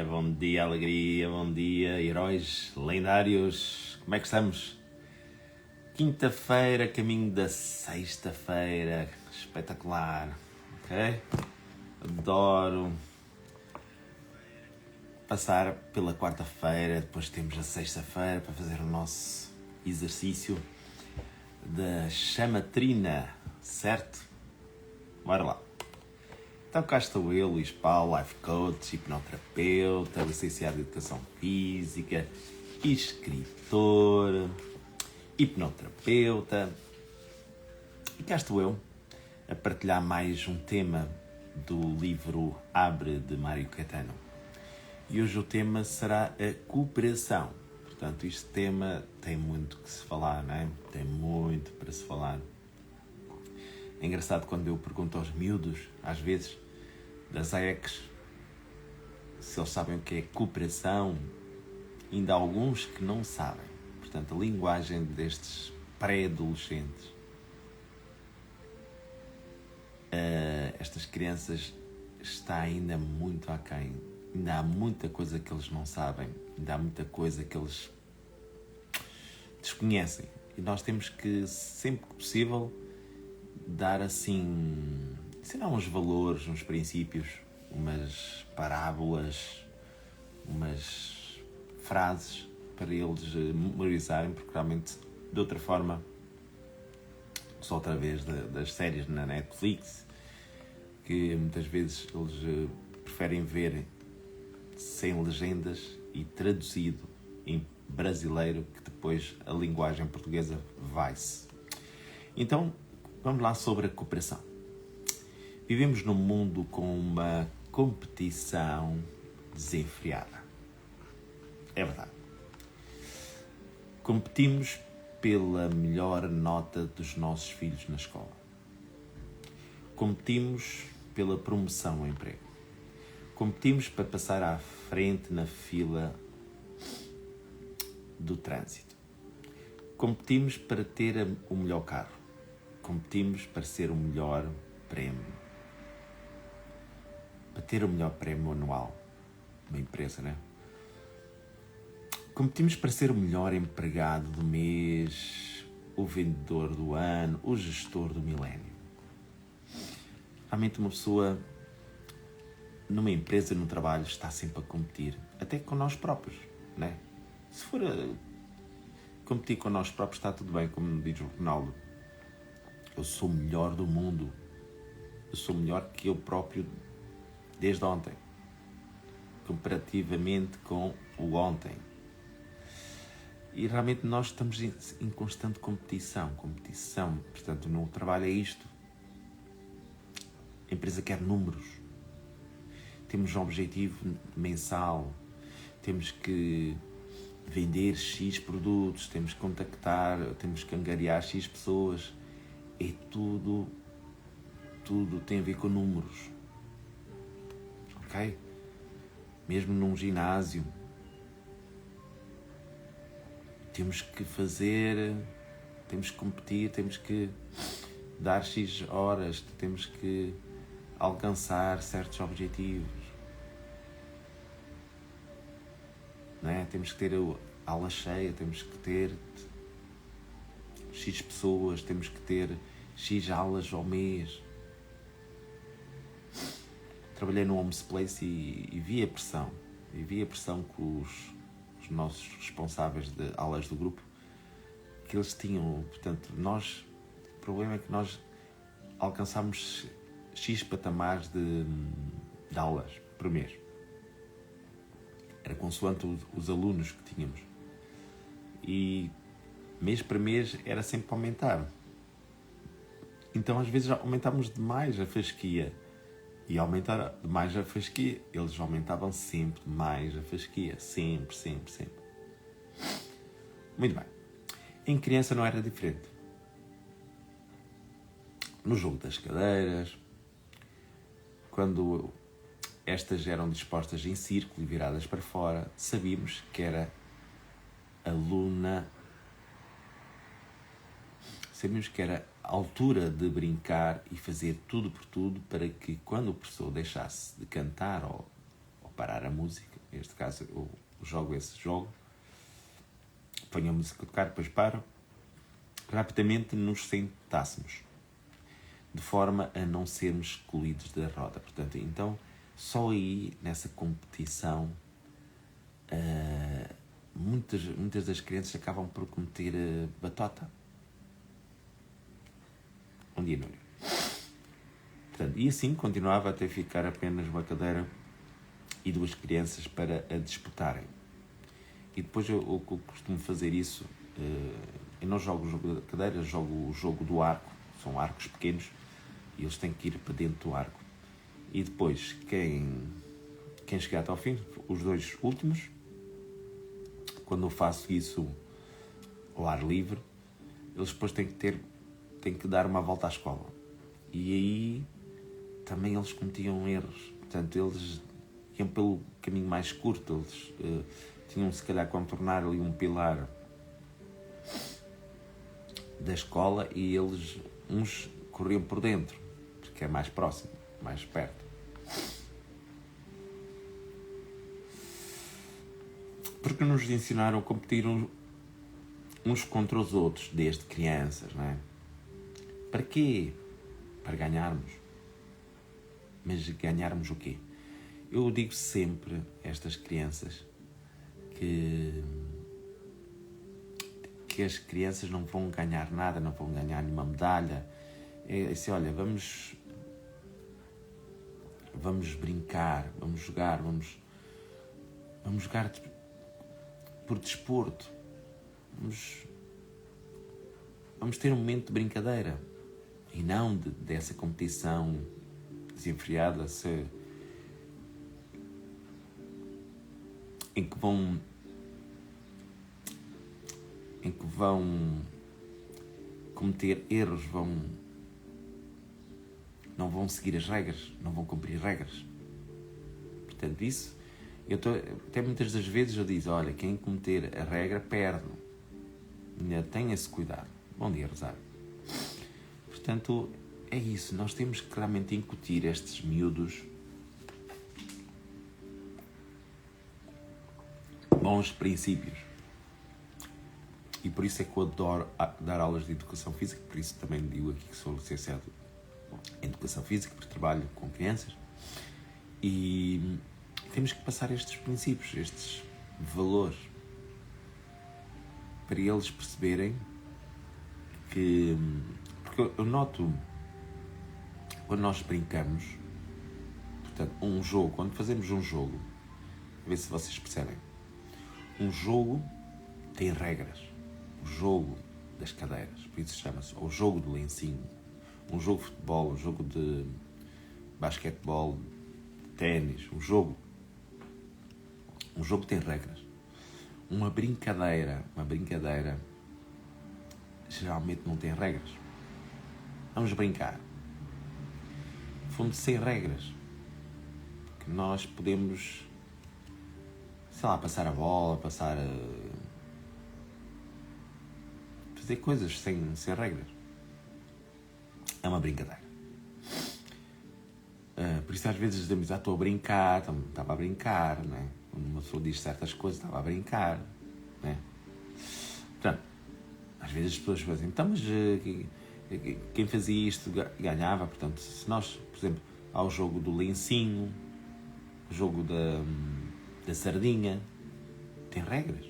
alegria, bom dia, heróis lendários, como é que estamos? Quinta-feira, caminho da sexta-feira, espetacular, ok? Adoro passar pela quarta-feira, depois temos a sexta-feira para fazer o nosso exercício da chamatrina, certo? Bora lá. Então cá estou eu, Luís Paulo, life coach, hipnoterapeuta, licenciado em Educação Física, escritor, hipnoterapeuta. E cá estou eu a partilhar mais um tema do livro Abre, de Mário Caetano. E hoje o tema será a cooperação. Portanto, este tema tem muito que se falar, não é? Tem muito para se falar. É engraçado quando eu pergunto aos miúdos, às vezes, das AECs, se eles sabem o que é cooperação. Ainda há alguns que não sabem. Portanto, a linguagem destes pré-adolescentes, estas crianças, está ainda muito aquém. Ainda há muita coisa que eles não sabem. Ainda há muita coisa que eles desconhecem. E nós temos que, sempre que possível, dar assim, ensinar uns valores, uns princípios, umas parábolas, umas frases para eles memorizarem, porque realmente de outra forma, só através das séries na Netflix, que muitas vezes eles preferem ver sem legendas e traduzido em brasileiro, que depois a linguagem portuguesa vai-se. Então, vamos lá sobre a cooperação. Vivemos num mundo com uma competição desenfreada. É verdade. Competimos pela melhor nota dos nossos filhos na escola. Competimos pela promoção ao emprego. Competimos para passar à frente na fila do trânsito. Competimos para ter o melhor carro. Competimos para ser o melhor prémio. Para ter o melhor prémio anual. Uma empresa, né? Competimos para ser o melhor empregado do mês, o vendedor do ano, o gestor do milénio. Realmente uma pessoa, numa empresa, no trabalho, está sempre a competir. Até com nós próprios, né? Se for a competir com nós próprios, está tudo bem, como diz o Ronaldo. Eu sou o melhor do mundo. Eu sou melhor que eu próprio desde ontem. Comparativamente com o ontem. E realmente nós estamos em constante competição. Portanto, no trabalho é isto. A empresa quer números. Temos um objetivo mensal. Temos que vender X produtos. Temos que contactar. Temos que angariar X pessoas. É tudo tem a ver com números. Ok? Mesmo num ginásio, temos que competir, temos que dar X horas, temos que alcançar certos objetivos. Não é? Temos que ter a aula cheia, temos que ter X pessoas, temos que ter X aulas ao mês. Trabalhei no Homes Place e vi a pressão. E vi a pressão que os nossos responsáveis de aulas do grupo, que eles tinham. Portanto, o problema é que nós alcançámos X patamares de aulas por mês. Era consoante os alunos que tínhamos. E mês para mês era sempre aumentar. Então, às vezes, aumentávamos demais a fasquia. E aumentar demais a fasquia. Eles aumentavam sempre mais a fasquia. Sempre. Muito bem. Em criança não era diferente. No jogo das cadeiras, quando estas eram dispostas em círculo e viradas para fora, sabíamos que era aluna. Sabíamos que era a altura de brincar e fazer tudo por tudo para que, quando o professor deixasse de cantar ou parar a música. Neste caso eu jogo esse jogo, ponho a música a tocar, depois paro, rapidamente nos sentássemos, de forma a não sermos excluídos da roda. Portanto, então, só aí, nessa competição, muitas das crianças acabam por cometer batota. Um dia não. Portanto, e assim continuava até ficar apenas uma cadeira e duas crianças para a disputarem. E depois eu costumo fazer isso, eu não jogo o jogo da cadeira, jogo o jogo do arco. São arcos pequenos e eles têm que ir para dentro do arco. E depois, quem chegar até ao fim, os dois últimos, quando eu faço isso ao ar livre, eles depois têm que dar uma volta à escola. E aí também eles cometiam erros. Portanto, eles iam pelo caminho mais curto. Eles tinham se calhar contornar ali um pilar da escola e uns corriam por dentro, porque é mais próximo, mais perto. Porque nos ensinaram a competir uns contra os outros, desde crianças, não é? Para quê? Para ganharmos. Mas ganharmos o quê? Eu digo sempre a estas crianças que as crianças não vão ganhar nada, não vão ganhar nenhuma medalha. É assim, olha, vamos brincar, vamos jogar por desporto. Vamos ter um momento de brincadeira e não dessa competição desenfreada em que vão cometer erros, não vão seguir as regras, não vão cumprir regras. Portanto, isso, até muitas das vezes eu digo, olha, quem cometer a regra perde. Ainda tenha esse cuidado. Bom dia, Rosário. Portanto, é isso. Nós temos que claramente incutir estes miúdos bons princípios. E por isso é que eu adoro dar aulas de educação física, por isso também digo aqui que sou licenciado em educação física, porque trabalho com crianças. E temos que passar estes princípios, estes valores, para eles perceberem que... Porque eu noto, quando nós brincamos, portanto, um jogo, quando fazemos um jogo, a ver se vocês percebem, um jogo tem regras. O jogo das cadeiras, por isso chama-se o jogo do lencinho. Um jogo de futebol, um jogo de basquetebol, de ténis, um jogo tem regras. Uma brincadeira geralmente não tem regras. Vamos brincar. No fundo, sem regras. Que nós podemos, sei lá, passar a bola, fazer coisas sem regras. É uma brincadeira. Por isso às vezes dizemos, estou a brincar, estava a brincar, não é? Quando uma pessoa diz certas coisas, estava a brincar, não é? Portanto, às vezes as pessoas fazem, então, mas quem fazia isto ganhava. Portanto, se nós, por exemplo, há o jogo do lencinho, o jogo da sardinha, tem regras.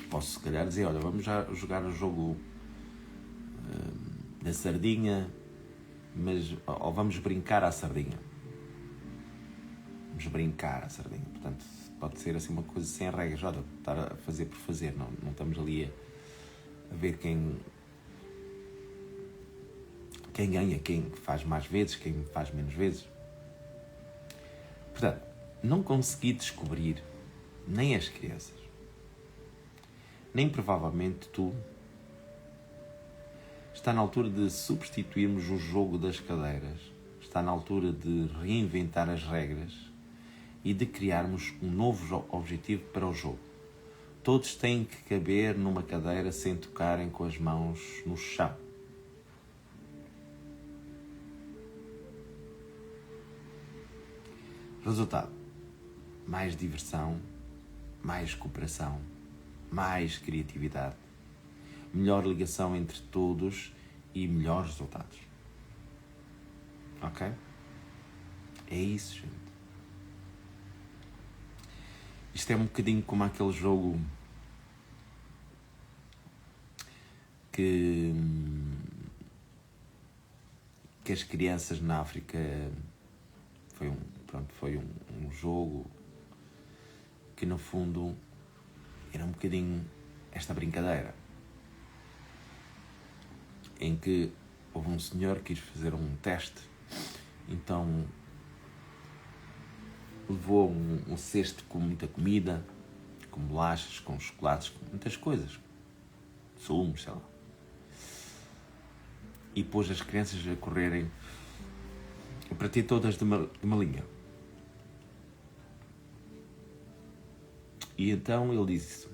Posso, se calhar, dizer, olha, vamos já jogar o jogo da sardinha, ou vamos brincar à sardinha. Vamos brincar à sardinha. Portanto, pode ser assim uma coisa sem regras. Olha, estar a fazer por fazer. Não estamos ali a ver quem ganha, quem faz mais vezes, quem faz menos vezes. Portanto, não consegui descobrir, nem as crianças, nem provavelmente tu, está na altura de substituirmos o jogo das cadeiras, está na altura de reinventar as regras e de criarmos um novo objetivo para o jogo. Todos têm que caber numa cadeira sem tocarem com as mãos no chão. Resultado: mais diversão, mais cooperação, mais criatividade, melhor ligação entre todos e melhores resultados. Ok? É isso, gente. Isto é um bocadinho como aquele jogo que as crianças na África foi um jogo que no fundo era um bocadinho esta brincadeira em que houve um senhor que quis fazer um teste, então levou um cesto com muita comida, com bolachas, com chocolates, com muitas coisas, sumos, sei lá, e pôs as crianças a correrem para ter todas de uma linha. E então ele disse: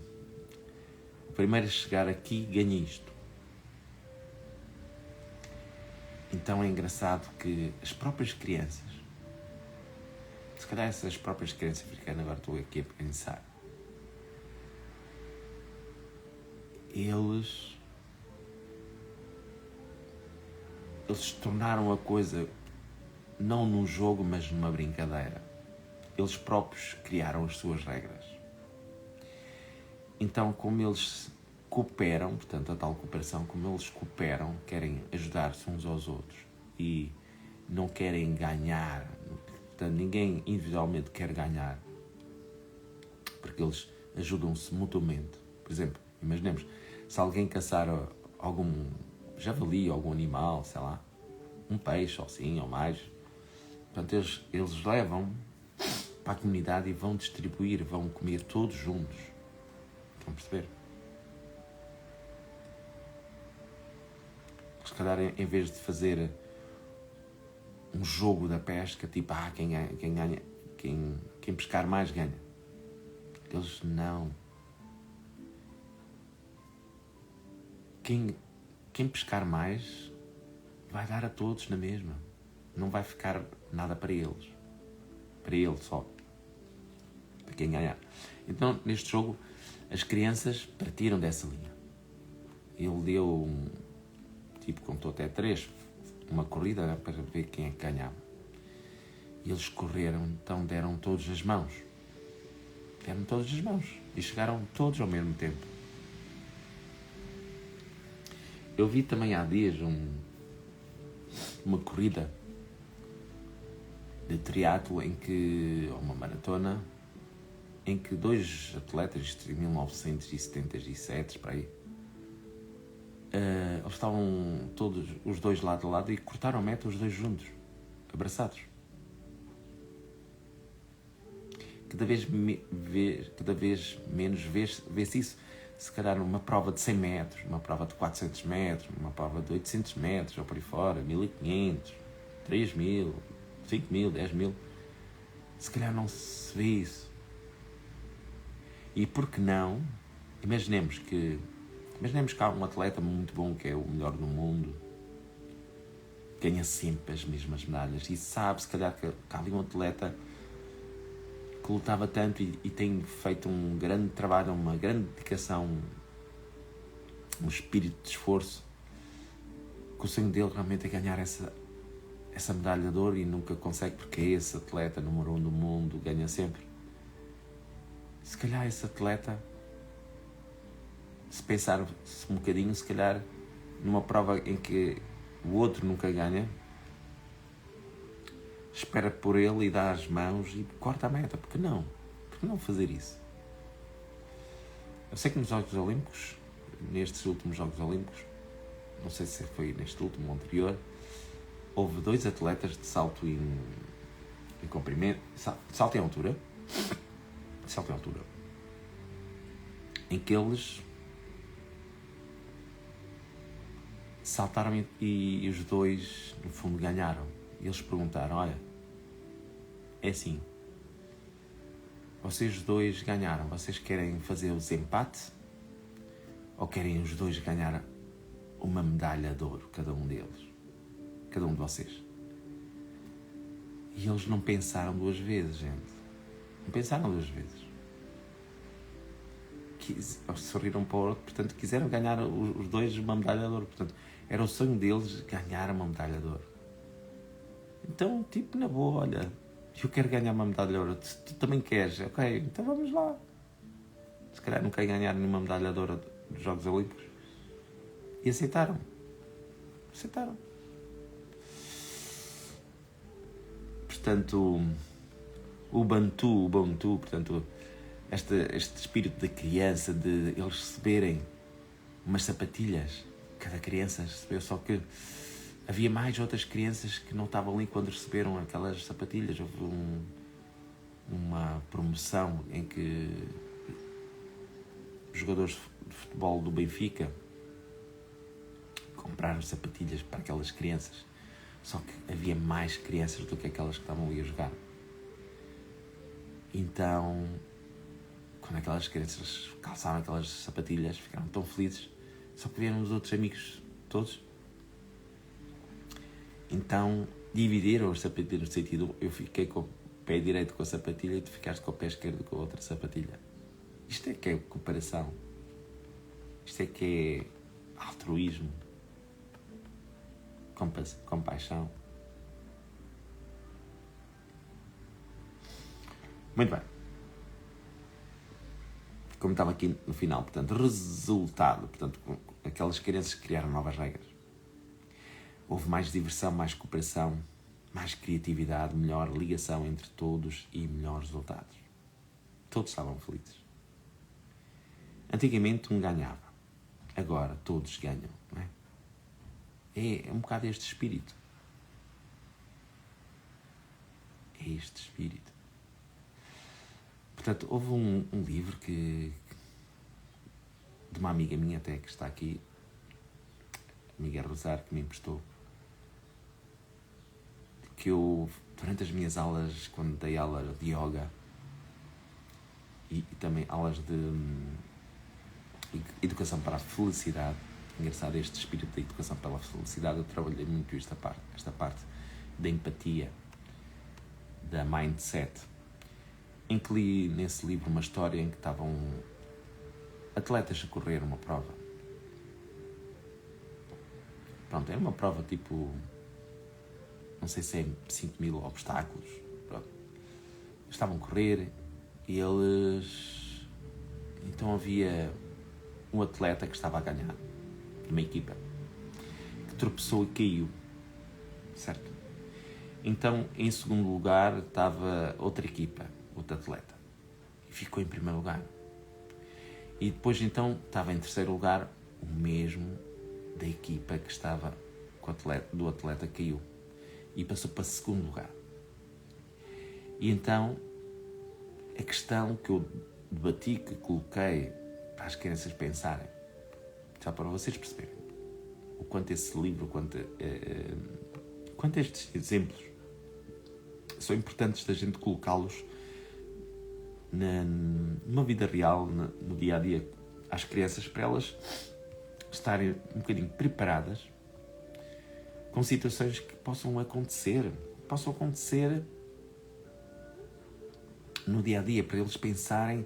o primeiro a chegar aqui ganha isto. Então é engraçado que as próprias crianças, se calhar essas próprias crianças africanas, agora estou aqui a pensar, eles tornaram a coisa não num jogo, mas numa brincadeira. Eles próprios criaram as suas regras. Então, como eles cooperam, portanto, a tal cooperação, como eles cooperam, querem ajudar-se uns aos outros e não querem ganhar, portanto, ninguém individualmente quer ganhar, porque eles ajudam-se mutuamente. Por exemplo, imaginemos, se alguém caçar algum javali, algum animal, sei lá, um peixe, ou assim, ou mais, portanto, eles levam para a comunidade e vão distribuir, vão comer todos juntos. Estão a perceber? Se calhar, em vez de fazer um jogo da pesca, tipo, quem pescar mais ganha. Eles não. Quem pescar mais vai dar a todos na mesma. Não vai ficar nada para eles. Para ele só. Para quem ganhar. Então, neste jogo, as crianças partiram dessa linha. Ele deu, contou até 3, uma corrida para ver quem é que ganhava. E eles correram, então deram todas as mãos. Deram todas as mãos. E chegaram todos ao mesmo tempo. Eu vi também há dias uma corrida de triatlo uma maratona, em que 2 atletas de 1977, para aí, eles estavam todos, os dois lado a lado, e cortaram a meta os dois juntos, abraçados. Cada vez menos vê-se isso. Se calhar numa prova de 100 metros, uma prova de 400 metros, uma prova de 800 metros, ou por aí fora, 1500, 3000, 5000, 10.000, se calhar não se vê isso. E por que não? Imaginemos que há um atleta muito bom, que é o melhor do mundo, ganha sempre as mesmas medalhas, e sabe, se calhar, que há ali um atleta que lutava tanto e tem feito um grande trabalho, uma grande dedicação, um espírito de esforço, que o sonho dele realmente é ganhar essa medalha de ouro, e nunca consegue, porque é esse atleta número 1 do mundo, ganha sempre. Se calhar esse atleta, se pensar um bocadinho, se calhar numa prova em que o outro nunca ganha, espera por ele e dá as mãos e corta a meta. Por que não? Por que não fazer isso? Eu sei que nos Jogos Olímpicos, nestes últimos Jogos Olímpicos, não sei se foi neste último ou anterior, houve 2 atletas de salto em comprimento, salto em altura, em que eles saltaram e os 2, no fundo, ganharam. E eles perguntaram: olha, é assim, vocês 2 ganharam, vocês querem fazer o desempate ou querem os 2 ganhar uma medalha de ouro, cada um deles, cada um de vocês? E eles não pensaram duas vezes, gente. Não pensaram duas vezes. Sorriram para o outro, portanto, quiseram ganhar os dois uma medalha de ouro. Portanto, era o sonho deles ganhar uma medalha de ouro. Então, tipo, na boa, olha, eu quero ganhar uma medalha de ouro. Tu também queres? Ok, então vamos lá. Se calhar não quer ganhar nenhuma medalha de ouro dos Jogos Olímpicos. E aceitaram. Aceitaram. Portanto, o Ubuntu, portanto, este espírito da criança, de eles receberem umas sapatilhas. Cada criança recebeu, só que havia mais outras crianças que não estavam ali quando receberam aquelas sapatilhas. Houve uma promoção em que os jogadores de futebol do Benfica compraram sapatilhas para aquelas crianças. Só que havia mais crianças do que aquelas que estavam ali a jogar. Então, quando aquelas crianças calçaram aquelas sapatilhas, ficaram tão felizes. Só que vieram os outros amigos todos. Então, dividiram as sapatilhas no sentido, eu fiquei com o pé direito com a sapatilha e tu ficaste com o pé esquerdo com a outra sapatilha. Isto é que é cooperação. Isto é que é altruísmo. Compaixão. Muito bem. Como estava aqui no final, portanto, resultado, portanto, aquelas crianças criaram novas regras. Houve mais diversão, mais cooperação, mais criatividade, melhor ligação entre todos e melhores resultados. Todos estavam felizes. Antigamente um ganhava. Agora todos ganham, não é? É um bocado este espírito. É este espírito. Portanto, houve um livro de uma amiga minha até que está aqui, amiga Rosário, que me emprestou, que eu, durante as minhas aulas, quando dei aula de yoga e também aulas de educação para a felicidade, engraçado, este espírito da educação pela felicidade, eu trabalhei muito esta parte da empatia, da mindset, em que li nesse livro uma história em que estavam atletas a correr uma prova. Pronto, era uma prova tipo, não sei se é 5.000 obstáculos. Pronto. Estavam a correr e eles... Então havia um atleta que estava a ganhar, de uma equipa, que tropeçou e caiu, certo? Então, em segundo lugar, estava outra equipa, outro atleta, e ficou em primeiro lugar. E depois, então, estava em terceiro lugar o mesmo da equipa que estava do atleta que caiu, e passou para segundo lugar. E então, a questão que eu debati, que coloquei para as crianças pensarem, só para vocês perceberem o quanto esse livro, quanto estes exemplos são importantes da gente colocá-los numa vida real, no dia a dia, às crianças, para elas estarem um bocadinho preparadas com situações que possam acontecer no dia a dia, para eles pensarem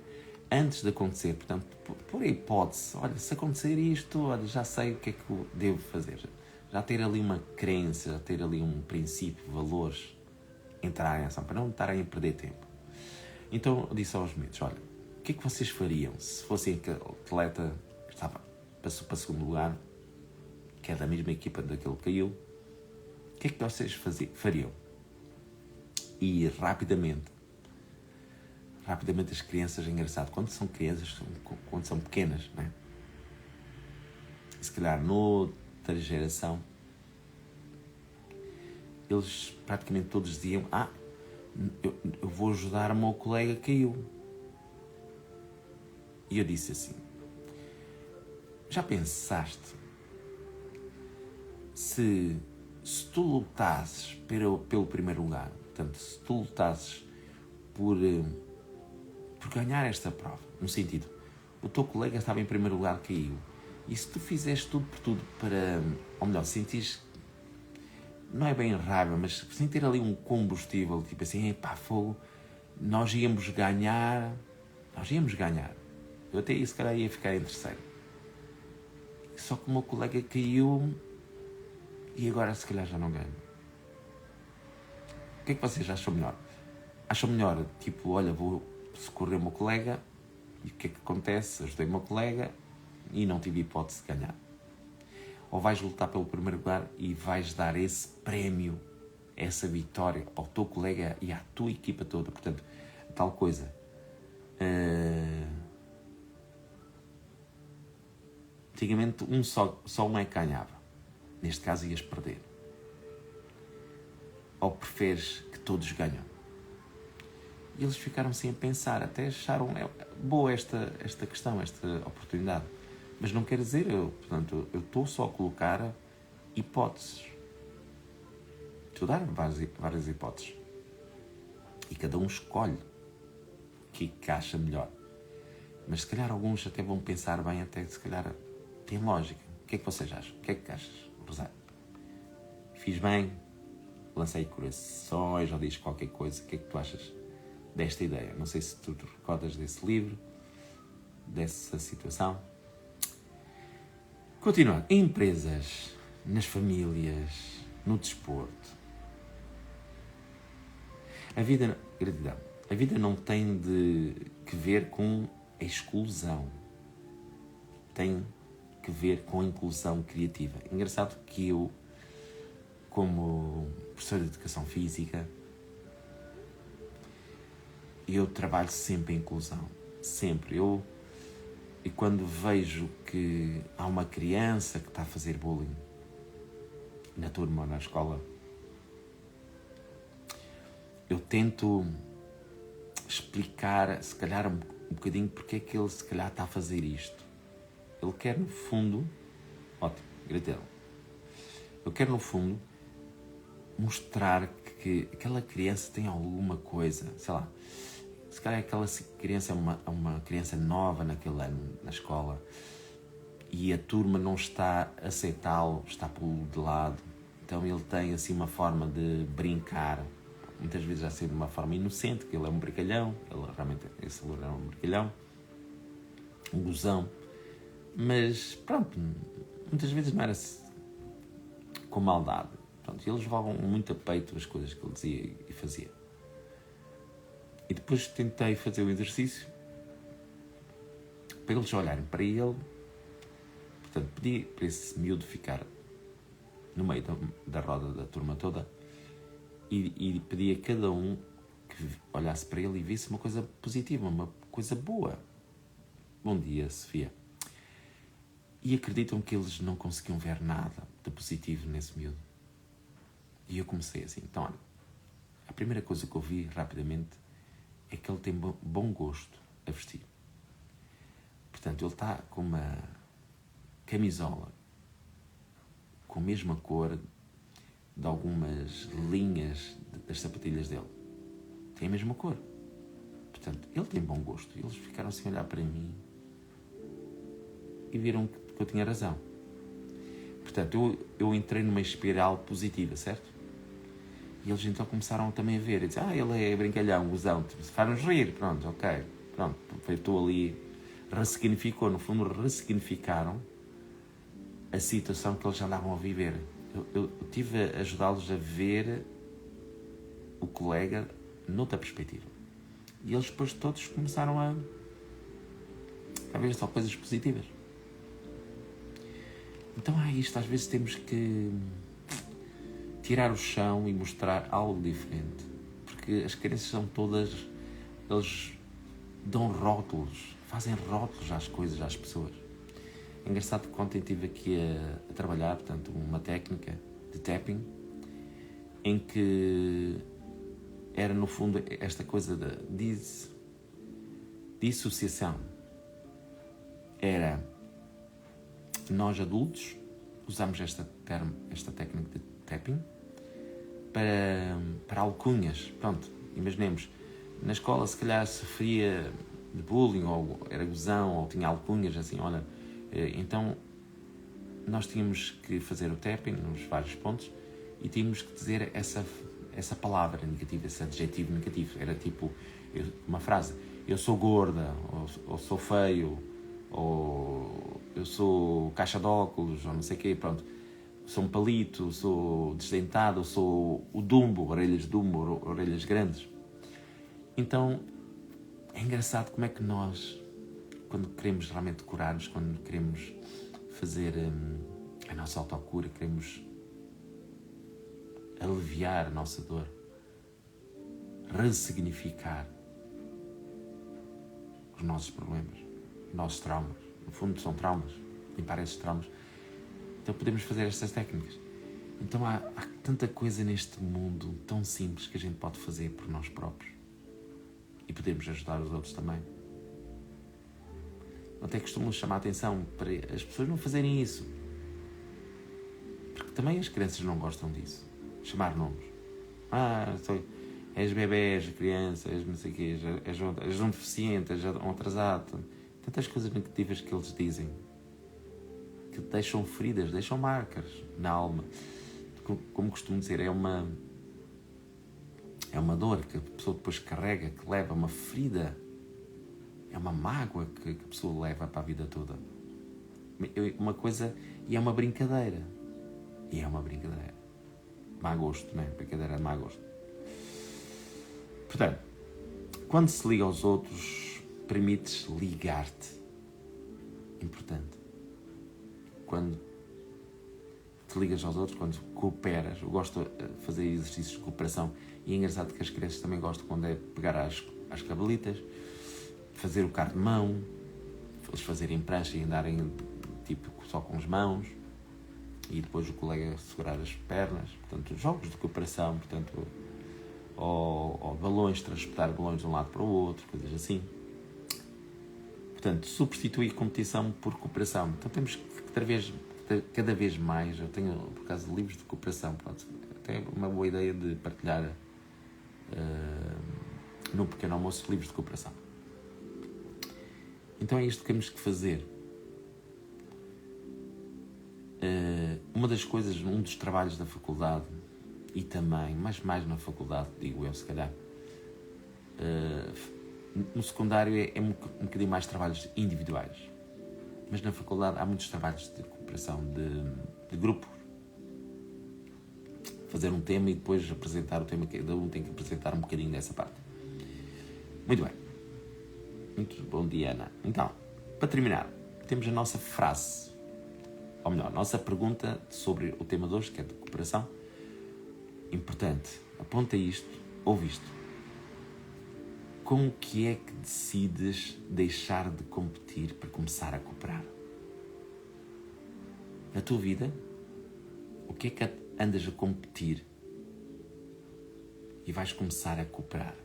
antes de acontecer. Portanto, por a hipótese, olha, se acontecer isto, olha, já sei o que é que eu devo fazer. Já ter ali uma crença, já ter ali um princípio, valores, entrar em ação, para não estarem a perder tempo. Então eu disse aos miúdos, olha, o que é que vocês fariam se fossem aquele atleta que passou para segundo lugar, que é da mesma equipa daquele que caiu, o que é que vocês fariam? E rapidamente as crianças, é engraçado, quando são crianças, quando são pequenas, não é? Se calhar noutra geração, eles praticamente todos diziam, eu vou ajudar o meu colega que caiu. E eu disse assim, já pensaste se tu lutasses pelo primeiro lugar, portanto, se tu lutasses por ganhar esta prova, no sentido, o teu colega estava em primeiro lugar, caiu, e se tu fizeste tudo por tudo para, ou melhor, sentires não é bem raiva, mas sem ter ali um combustível, tipo assim, epá, fogo, nós íamos ganhar. Eu até se calhar ia ficar em terceiro. Só que o meu colega caiu e agora se calhar já não ganho. O que é que vocês acham melhor? Acham melhor, tipo, olha, vou socorrer o meu colega e o que é que acontece? Ajudei o meu colega e não tive hipótese de ganhar. Ou vais lutar pelo primeiro lugar e vais dar esse prémio, essa vitória ao teu colega e à tua equipa toda. Portanto, tal coisa. Antigamente só um é que ganhava. Neste caso ias perder. Ou preferes que todos ganham? E eles ficaram assim a pensar, até acharam boa esta questão, esta oportunidade. Mas não quer dizer, eu estou só a colocar hipóteses. Estou a dar várias hipóteses. E cada um escolhe o que acha melhor. Mas se calhar alguns até vão pensar bem, até se calhar tem lógica. O que é que vocês acham? O que é que achas, Rosário? Fiz bem? Lancei corações ou diz qualquer coisa. O que é que tu achas desta ideia? Não sei se tu te recordas desse livro, dessa situação. Continuando. Em empresas, nas famílias, no desporto. A vida não tem que ver com a exclusão. Tem que ver com a inclusão criativa. Engraçado que eu, como professor de educação física, eu trabalho sempre em inclusão. Sempre. E quando vejo que há uma criança que está a fazer bullying na turma ou na escola, eu tento explicar, se calhar, um bocadinho porque é que ele, se calhar, está a fazer isto. Ele quer, no fundo... Ótimo, gratidão. Eu quero, no fundo, mostrar que aquela criança tem alguma coisa, sei lá, se calhar aquela criança é uma criança nova naquele ano na escola e a turma não está a aceitá-lo, está pô-lo de lado, então ele tem assim uma forma de brincar, muitas vezes assim de uma forma inocente, que ele é um brincalhão, ele realmente, esse aluno é um brincalhão, um gozão, mas pronto, muitas vezes não era com maldade. Pronto, eles levavam muito a peito as coisas que ele dizia e fazia. E depois tentei fazer o exercício para eles olharem para ele. Portanto, pedi para esse miúdo ficar no meio da roda da turma toda e pedi a cada um que olhasse para ele e visse uma coisa positiva, uma coisa boa. Bom dia, Sofia. E acreditam que eles não conseguiam ver nada de positivo nesse miúdo. E eu comecei assim. Então, olha, a primeira coisa que eu vi rapidamente é que ele tem bom gosto a vestir. Portanto, ele está com uma camisola com a mesma cor de algumas linhas das sapatilhas dele. Tem a mesma cor. Portanto, ele tem bom gosto. Eles ficaram assim a olhar para mim e viram que eu tinha razão. Portanto, eu entrei numa espiral positiva, certo? E eles então começaram também a ver, e dizer, ele é brincalhão, gozão, faz-nos rir, pronto, ok, pronto, estou ali, ressignificaram a situação que eles andavam a viver. Eu tive a ajudá-los a ver o colega noutra perspectiva. E eles depois todos começaram a ver só coisas positivas. Então isto, às vezes temos que tirar o chão e mostrar algo diferente. Porque as crianças são todas... Eles dão rótulos, fazem rótulos às coisas, às pessoas. É engraçado que ontem estive aqui a trabalhar, portanto, uma técnica de tapping, em que era, no fundo, esta coisa da dissociação. Era... Nós, adultos, usamos esta técnica de tapping para alcunhas. Pronto, imaginemos, na escola se calhar sofria de bullying, ou era gozão, ou tinha alcunhas, assim, olha, então nós tínhamos que fazer o tapping nos vários pontos e tínhamos que dizer essa palavra negativa, esse adjetivo negativo. Era tipo uma frase: eu sou gorda, ou sou feio, ou eu sou caixa de óculos, ou não sei o quê, pronto. Sou um palito, sou desdentado, sou o Dumbo, orelhas Dumbo, orelhas grandes. Então, é engraçado como é que nós, quando queremos realmente curar-nos, quando queremos fazer a nossa autocura, queremos aliviar a nossa dor, ressignificar os nossos problemas, os nossos traumas. No fundo são traumas, limpar esses traumas. Então podemos fazer estas técnicas. Então há tanta coisa neste mundo tão simples que a gente pode fazer por nós próprios. E podemos ajudar os outros também. Até costumo chamar a atenção para as pessoas não fazerem isso. Porque também as crianças não gostam disso. Chamar nomes. És bebê, és criança, és não sei o quê, és um deficiente, és um atrasado. Tantas coisas negativas que eles dizem. Que deixam feridas, deixam marcas na alma. Como costumo dizer, é uma dor que a pessoa depois carrega, que leva uma ferida. É uma mágoa que a pessoa leva para a vida toda. Uma coisa, e é uma brincadeira. Má gosto, não é? Brincadeira de má gosto. Portanto, quando se liga aos outros, permites ligar-te. Importante. Quando te ligas aos outros, quando cooperas, eu gosto de fazer exercícios de cooperação, e é engraçado que as crianças também gostam quando é pegar às cabelitas, fazer o carro de mão, eles fazerem prancha e andarem tipo só com as mãos, e depois o colega segurar as pernas, portanto, jogos de cooperação, portanto, ou balões, transportar balões de um lado para o outro, coisas assim. Portanto, substituir competição por cooperação. Então temos que cada vez mais, eu tenho por acaso livros de cooperação, pronto, até uma boa ideia de partilhar no pequeno almoço livros de cooperação. Então é isto que temos que fazer. Uma das coisas, um dos trabalhos da faculdade, e também, mas mais na faculdade, digo eu, se calhar, no secundário é um bocadinho mais trabalhos individuais, mas na faculdade há muitos trabalhos de cooperação, de grupo. Fazer um tema e depois apresentar o tema, cada um tem que apresentar um bocadinho dessa parte. Muito bem. Muito bom dia, Ana. Então, para terminar, temos a nossa frase, ou melhor, a nossa pergunta sobre o tema de hoje, que é de cooperação. Importante, aponta isto, ouve isto. Como que é que decides deixar de competir para começar a cooperar? Na tua vida, o que é que andas a competir e vais começar a cooperar?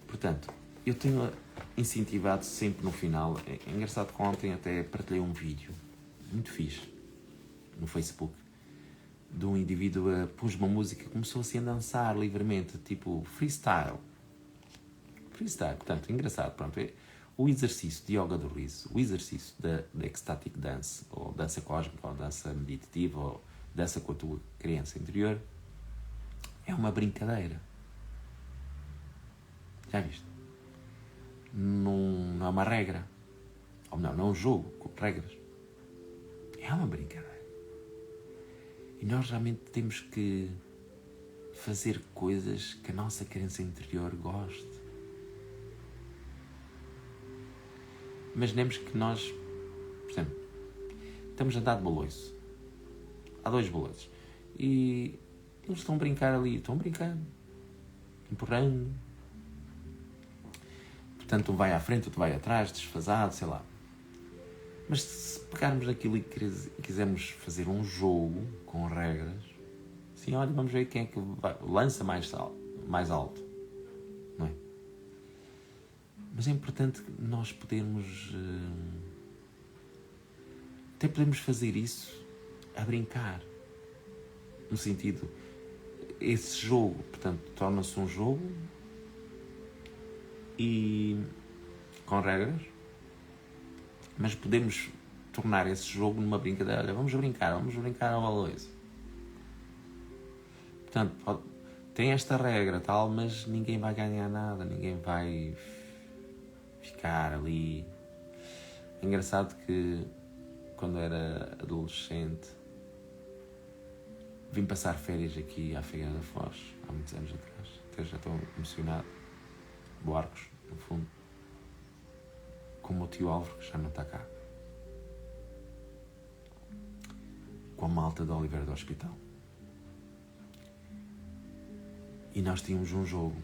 Portanto, eu tenho incentivado sempre no final. É engraçado que ontem até partilhei um vídeo muito fixe no Facebook de um indivíduo pôs uma música, começou assim a dançar livremente, tipo freestyle, portanto, engraçado, pronto, é o exercício de yoga do riso, o exercício da ecstatic dance, ou dança cósmica, ou dança meditativa, ou dança com a tua criança interior, é uma brincadeira. Já viste? Não é uma regra, ou melhor, não é um jogo com regras, é uma brincadeira. E nós realmente temos que fazer coisas que a nossa criança interior goste. Imaginemos que nós, por exemplo, estamos a andar de baloiço. Há 2 baloiços. E eles estão a brincar ali, empurrando. Portanto, um vai à frente, outro vai atrás, desfasado, sei lá. Mas se pegarmos naquilo e quisermos fazer um jogo com regras, assim, olha, vamos ver quem é que lança mais alto, não é? Mas é importante nós podermos... até podemos fazer isso a brincar. No sentido, esse jogo, portanto, torna-se um jogo e com regras, mas podemos tornar esse jogo numa brincadeira. Olha, vamos brincar ao baloiço. Portanto, tem esta regra tal, mas ninguém vai ganhar nada, ninguém vai ficar ali. É engraçado que quando era adolescente vim passar férias aqui à Figueira da Foz, há muitos anos atrás, até já estou emocionado, Buarcos, no fundo, com o meu tio Álvaro, que já não está cá, com a malta de Oliveira do Hospital. E nós tínhamos um jogo.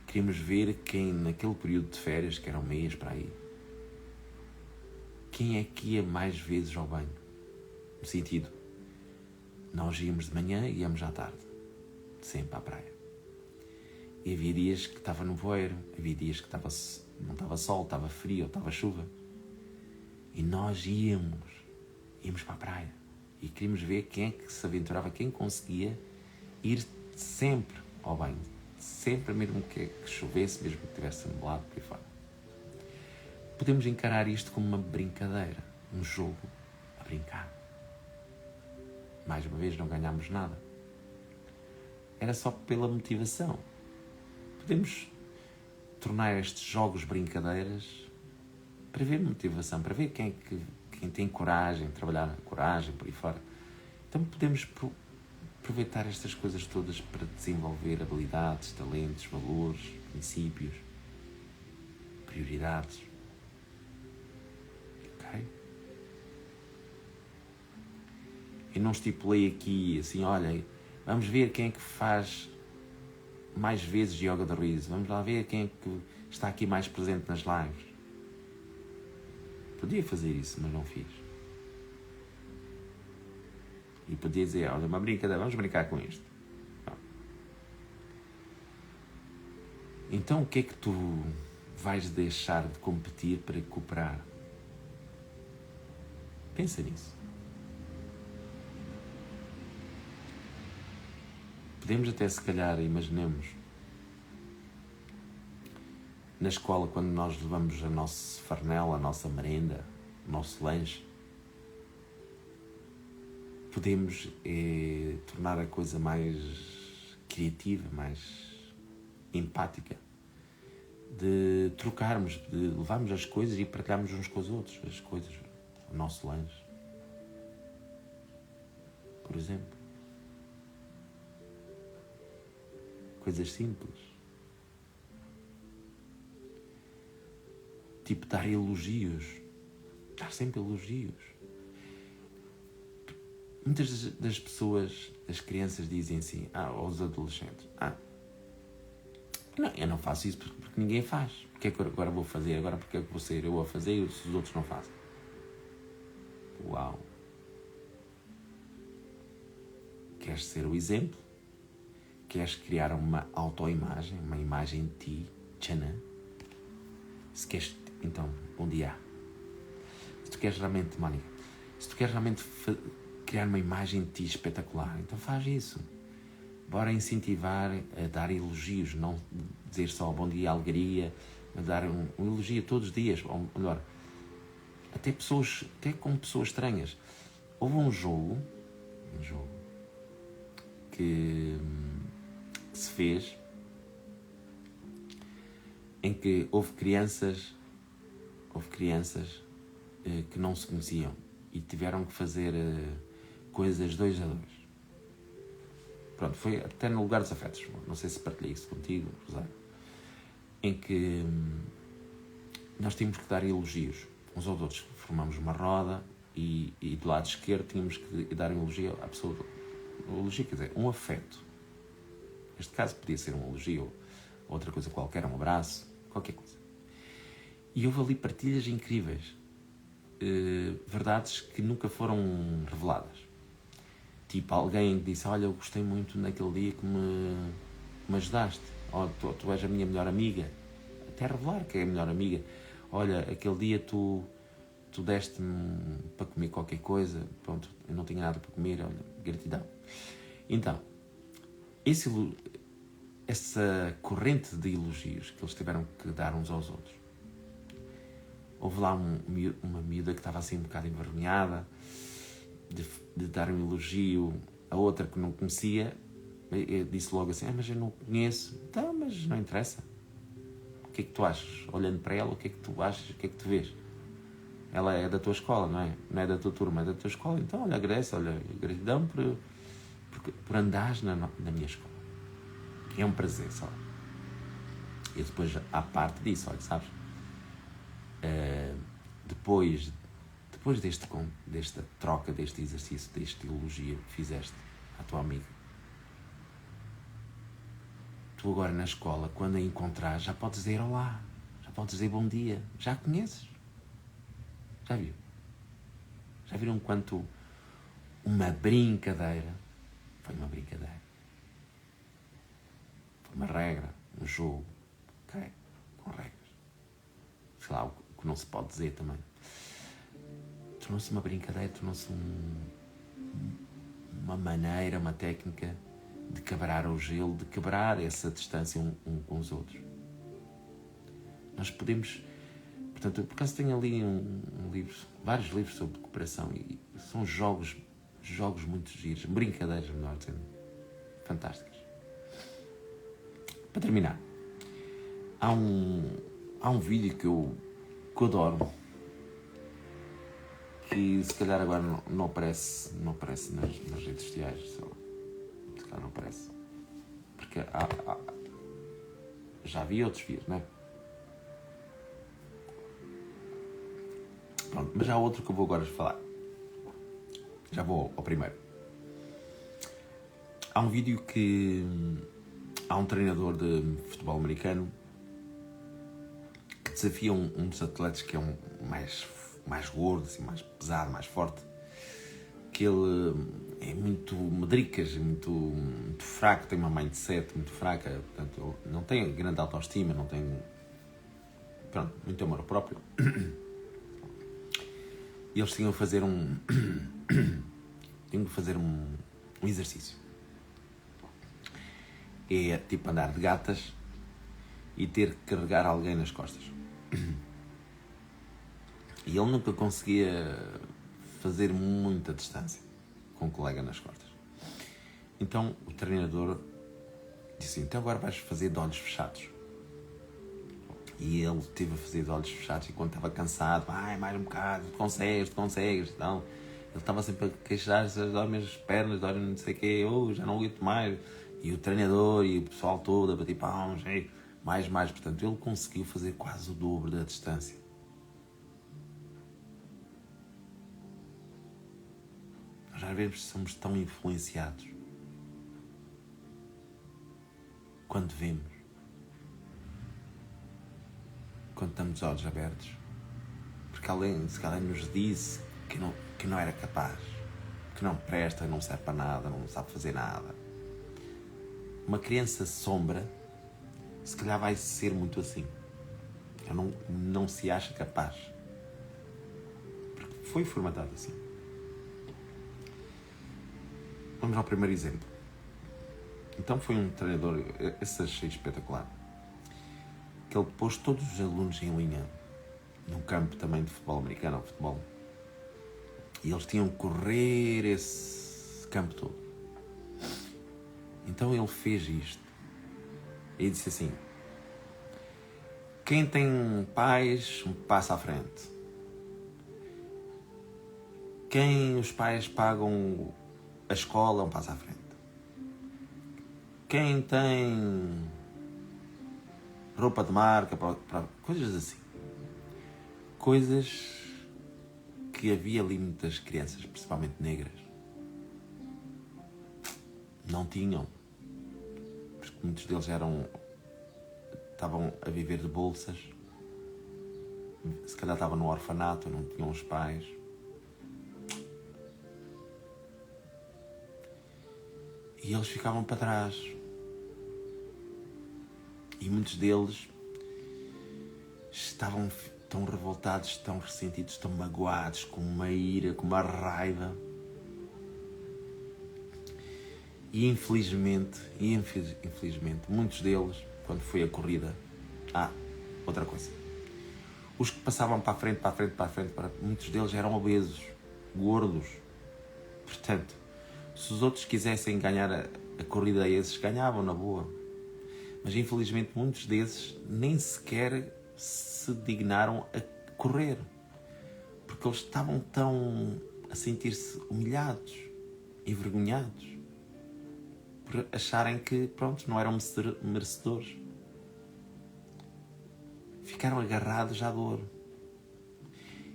Queríamos ver quem, naquele período de férias, que era um mês para aí, quem é que ia mais vezes ao banho. No sentido, nós íamos de manhã e íamos à tarde, sempre à praia. E havia dias que estava no voeiro, havia dias que não estava sol, estava frio, ou estava chuva. E nós íamos para a praia. E queríamos ver quem é que se aventurava, quem conseguia ir sempre ao banho. Sempre, mesmo que chovesse, mesmo que tivesse nublado, por aí fora. Podemos encarar isto como uma brincadeira, um jogo a brincar. Mais uma vez, não ganhámos nada. Era só pela motivação. Podemos tornar estes jogos brincadeiras para ver motivação, para ver quem tem coragem, trabalhar a coragem, por aí fora. Então podemos aproveitar estas coisas todas para desenvolver habilidades, talentos, valores, princípios, prioridades. Ok? Eu não estipulei aqui assim, olha, vamos ver quem é que faz mais vezes yoga de riso, vamos lá ver quem é que está aqui mais presente nas lives. Podia fazer isso, mas não fiz. E podia dizer, olha, uma brincadeira, vamos brincar com isto. Não. Então o que é que tu vais deixar de competir para cooperar? Pensa nisso. Podemos até, se calhar, imaginemos, na escola, quando nós levamos o nosso farnel, a nossa merenda, o nosso lanche, podemos tornar a coisa mais criativa, mais empática, de trocarmos, de levarmos as coisas e partilharmos uns com os outros, as coisas, o nosso lanche, por exemplo. Coisas simples. Tipo, dar elogios. Dar sempre elogios. Muitas das pessoas, das crianças, dizem assim, aos adolescentes, não, eu não faço isso porque ninguém faz. Porque é que agora vou fazer? Agora porque é que vou ser eu a fazer se os outros não fazem? Uau! Queres ser o exemplo? Queres criar uma autoimagem, uma imagem de ti, tchanã? Se queres, então, bom dia. Se tu queres realmente, Mónica, se tu queres realmente criar uma imagem de ti espetacular, então faz isso. Bora incentivar a dar elogios, não dizer só bom dia, alegria, mas dar um elogio todos os dias, ou melhor, até com pessoas estranhas. Houve um jogo que se fez em que houve crianças que não se conheciam e tiveram que fazer coisas 2 a 2. Pronto, foi até no Lugar dos Afetos, não sei se partilhei isso contigo, Rosário, em que nós tínhamos que dar elogios uns aos outros. Formamos uma roda e do lado esquerdo tínhamos que dar um elogio à pessoa. Um elogio, quer dizer, um afeto. Neste caso podia ser um elogio ou outra coisa qualquer, um abraço, qualquer coisa. E houve ali partilhas incríveis, verdades que nunca foram reveladas. Tipo, alguém disse, olha, eu gostei muito naquele dia que me ajudaste, ou tu és a minha melhor amiga, até revelar que é a melhor amiga. Olha, aquele dia tu deste-me para comer qualquer coisa, pronto, eu não tinha nada para comer, olha, gratidão. Então, essa corrente de elogios que eles tiveram que dar uns aos outros. Houve lá uma miúda que estava assim um bocado envergonhada de dar um elogio a outra que não conhecia, eu disse logo assim, mas eu não conheço. Então, mas não interessa. O que é que tu achas? Olhando para ela, o que é que tu achas? O que é que tu vês? Ela é da tua escola, não é? Não é da tua turma, é da tua escola. Então, olha, agradece, olha, gratidão por andares na minha escola. É um prazer, só. E depois, à parte disso, olha, sabes? Depois desta troca, deste exercício, deste elogio que fizeste à tua amiga, tu agora na escola, quando a encontrares, já podes dizer olá, já podes dizer bom dia, já a conheces. Já viu? Já viram quanto uma brincadeira foi uma brincadeira? Foi uma regra, um jogo, ok? Com regras. Sei lá, o que não se pode dizer também. Tornou-se uma brincadeira, tornou-se uma maneira, uma técnica de quebrar o gelo, de quebrar essa distância um com os outros. Nós podemos... Portanto, por acaso tenho ali um livro, vários livros sobre cooperação e são jogos muito giros, brincadeiras, melhor dizendo, fantásticas. Para terminar, há um vídeo que eu adoro, que se calhar agora não aparece nas redes sociais, sei lá. Se calhar não aparece. Porque já havia outros vídeos, não é? Pronto, mas há outro que eu vou agora falar. Já vou ao primeiro. Há um vídeo que há um treinador de futebol americano que desafia um dos atletas que é mais gordo, assim, mais pesado, mais forte, que ele é muito medricas, muito fraco, tem uma mindset muito fraca, portanto ele não tem grande autoestima, não tem, pronto, muito amor próprio. E eles tinham que fazer um exercício. É tipo andar de gatas e ter que carregar alguém nas costas. E ele nunca conseguia fazer muita distância com o colega nas costas. Então o treinador disse assim, então agora vais fazer de olhos fechados. E ele teve a fazer de olhos fechados e quando estava cansado, mais um bocado, tu consegues. Então, ele estava sempre a queixar-se, dói minhas pernas, dói não sei o quê, já não aguento mais. E o treinador e o pessoal todo a bater palmas, mais. Portanto, ele conseguiu fazer quase o dobro da distância. Nós às vezes somos tão influenciados quando vemos. Quando estamos de olhos abertos, porque alguém nos disse que não era capaz, que não presta, não serve para nada, não sabe fazer nada. Uma criança sombra, se calhar vai ser muito assim. Não se acha capaz, porque foi formatado assim. Vamos ao primeiro exemplo. Então foi um treinador, esse achei espetacular, que ele pôs todos os alunos em linha num campo também de futebol americano ou futebol, e eles tinham que correr esse campo todo. Então ele fez isto e disse assim, quem tem pais, um passo à frente. Quem os pais pagam a escola, um passo à frente. Quem tem roupa de marca, para coisas assim. Coisas que havia ali muitas crianças, principalmente negras, não tinham. Porque muitos deles estavam a viver de bolsas, se calhar estavam no orfanato, não tinham os pais. E eles ficavam para trás. E muitos deles estavam tão revoltados, tão ressentidos, tão magoados, com uma ira, com uma raiva. E infelizmente, muitos deles, quando foi a corrida... outra coisa. Os que passavam para a frente, muitos deles eram obesos, gordos. Portanto, se os outros quisessem ganhar a corrida a esses, ganhavam na boa. Mas infelizmente muitos desses nem sequer se dignaram a correr. Porque eles estavam tão a sentir-se humilhados, envergonhados, por acharem que, pronto, não eram merecedores. Ficaram agarrados à dor.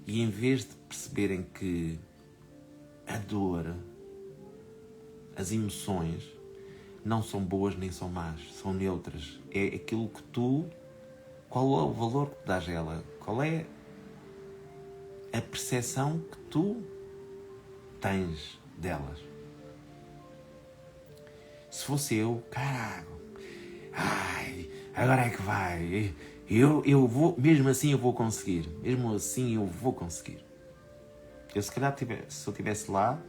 E em vez de perceberem que a dor, as emoções, não são boas nem são más, são neutras. É aquilo que tu... Qual é o valor que dás a ela? Qual é a percepção que tu tens delas? Se fosse eu, caralho, ai, agora é que vai. Eu vou, mesmo assim eu vou conseguir. Mesmo assim eu vou conseguir. Eu se calhar, se eu estivesse lá,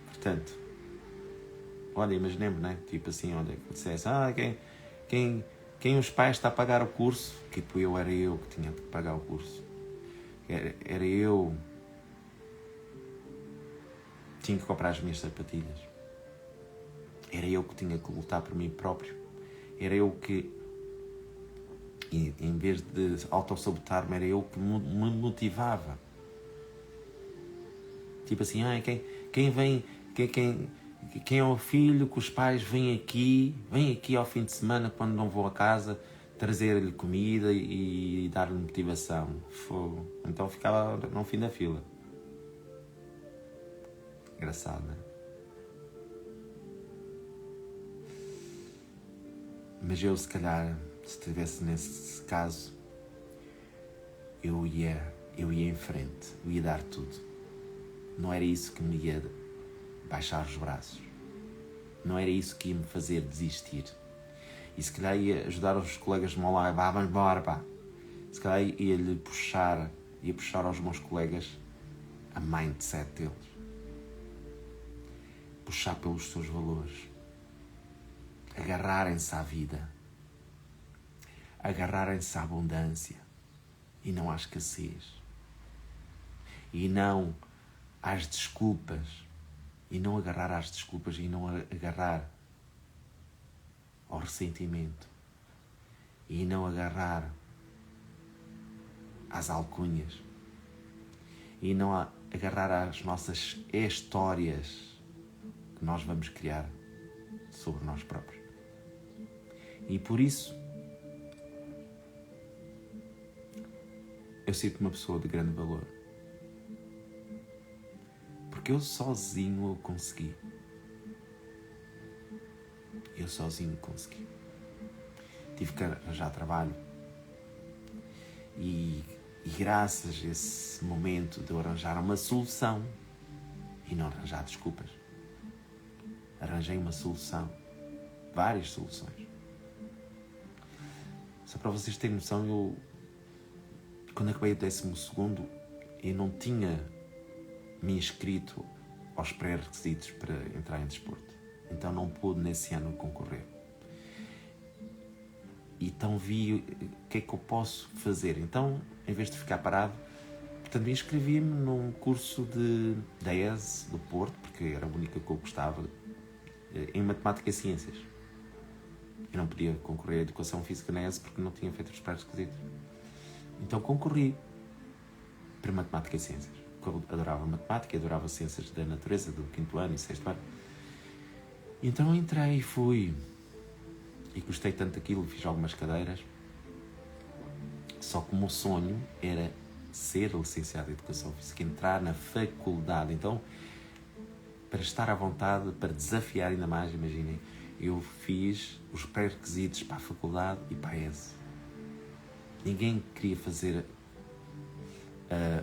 portanto, olha, imaginemos, né? Tipo assim, olha, que dissesse, quem os pais está a pagar o curso, tipo, era eu que tinha de pagar o curso. Era eu que tinha que comprar as minhas sapatilhas. Era eu que tinha que lutar por mim próprio. Era eu que, em vez de autossabotar-me, era eu que me motivava. Tipo assim, quem é o filho que os pais vêm aqui ao fim de semana, quando não vou a casa, trazer-lhe comida e dar-lhe motivação. Fogo. Então ficava no fim da fila. Engraçado, não é? Mas eu, se calhar, se estivesse nesse caso, eu ia em frente, eu ia dar tudo. Não era isso que me ia baixar os braços. Não era isso que ia me fazer desistir. E se calhar ia ajudar os colegas de lá, vamos embora, pá. Se calhar ia puxar aos meus colegas a mindset deles. Puxar pelos seus valores. Agarrarem-se à vida. Agarrarem-se à abundância. E não à escassez. E não às desculpas. E não agarrar às desculpas. E não agarrar ao ressentimento. E não agarrar às alcunhas. E não agarrar às nossas histórias que nós vamos criar sobre nós próprios. E por isso eu sinto uma pessoa de grande valor. Porque eu sozinho o consegui. Eu sozinho consegui. Tive que arranjar trabalho. E graças a esse momento de eu arranjar uma solução e não arranjar desculpas, arranjei uma solução. Várias soluções. Só para vocês terem noção, eu, quando acabei o 12º, eu não tinha me inscrito aos pré-requisitos para entrar em desporto. Então não pude nesse ano concorrer. Então vi o que é que eu posso fazer. Então, em vez de ficar parado, portanto, inscrevi-me num curso da ESE do Porto, porque era a única que eu gostava, em Matemática e Ciências. Eu não podia concorrer à Educação Física na ESE porque não tinha feito os pré-requisitos. Então concorri para Matemática e Ciências. Eu adorava Matemática, adorava Ciências da Natureza, do 5º ano e 6º ano. Então entrei e fui. E gostei tanto daquilo, fiz algumas cadeiras. Só que o meu sonho era ser licenciado em Educação Física, entrar na faculdade. Então, para estar à vontade, para desafiar ainda mais, imaginem, eu fiz os pré-requisitos para a faculdade e para a ESE. Ninguém queria fazer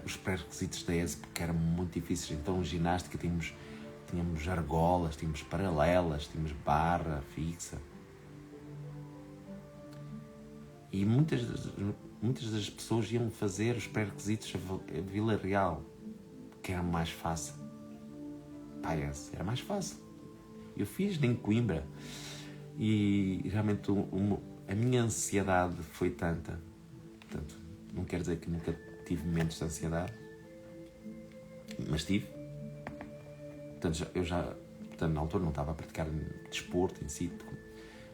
os pré-requisitos da ESE porque eram muito difíceis. Então, ginástica, tínhamos argolas, tínhamos paralelas, tínhamos barra fixa. E muitas das pessoas iam fazer os pré-requisitos a Vila Real, que era mais fácil. Para a ESE era mais fácil. Eu fiz em Coimbra e realmente a minha ansiedade foi tanta. Portanto, não quer dizer que nunca tive momentos de ansiedade, mas tive. Portanto, portanto, na altura não estava a praticar desporto em si,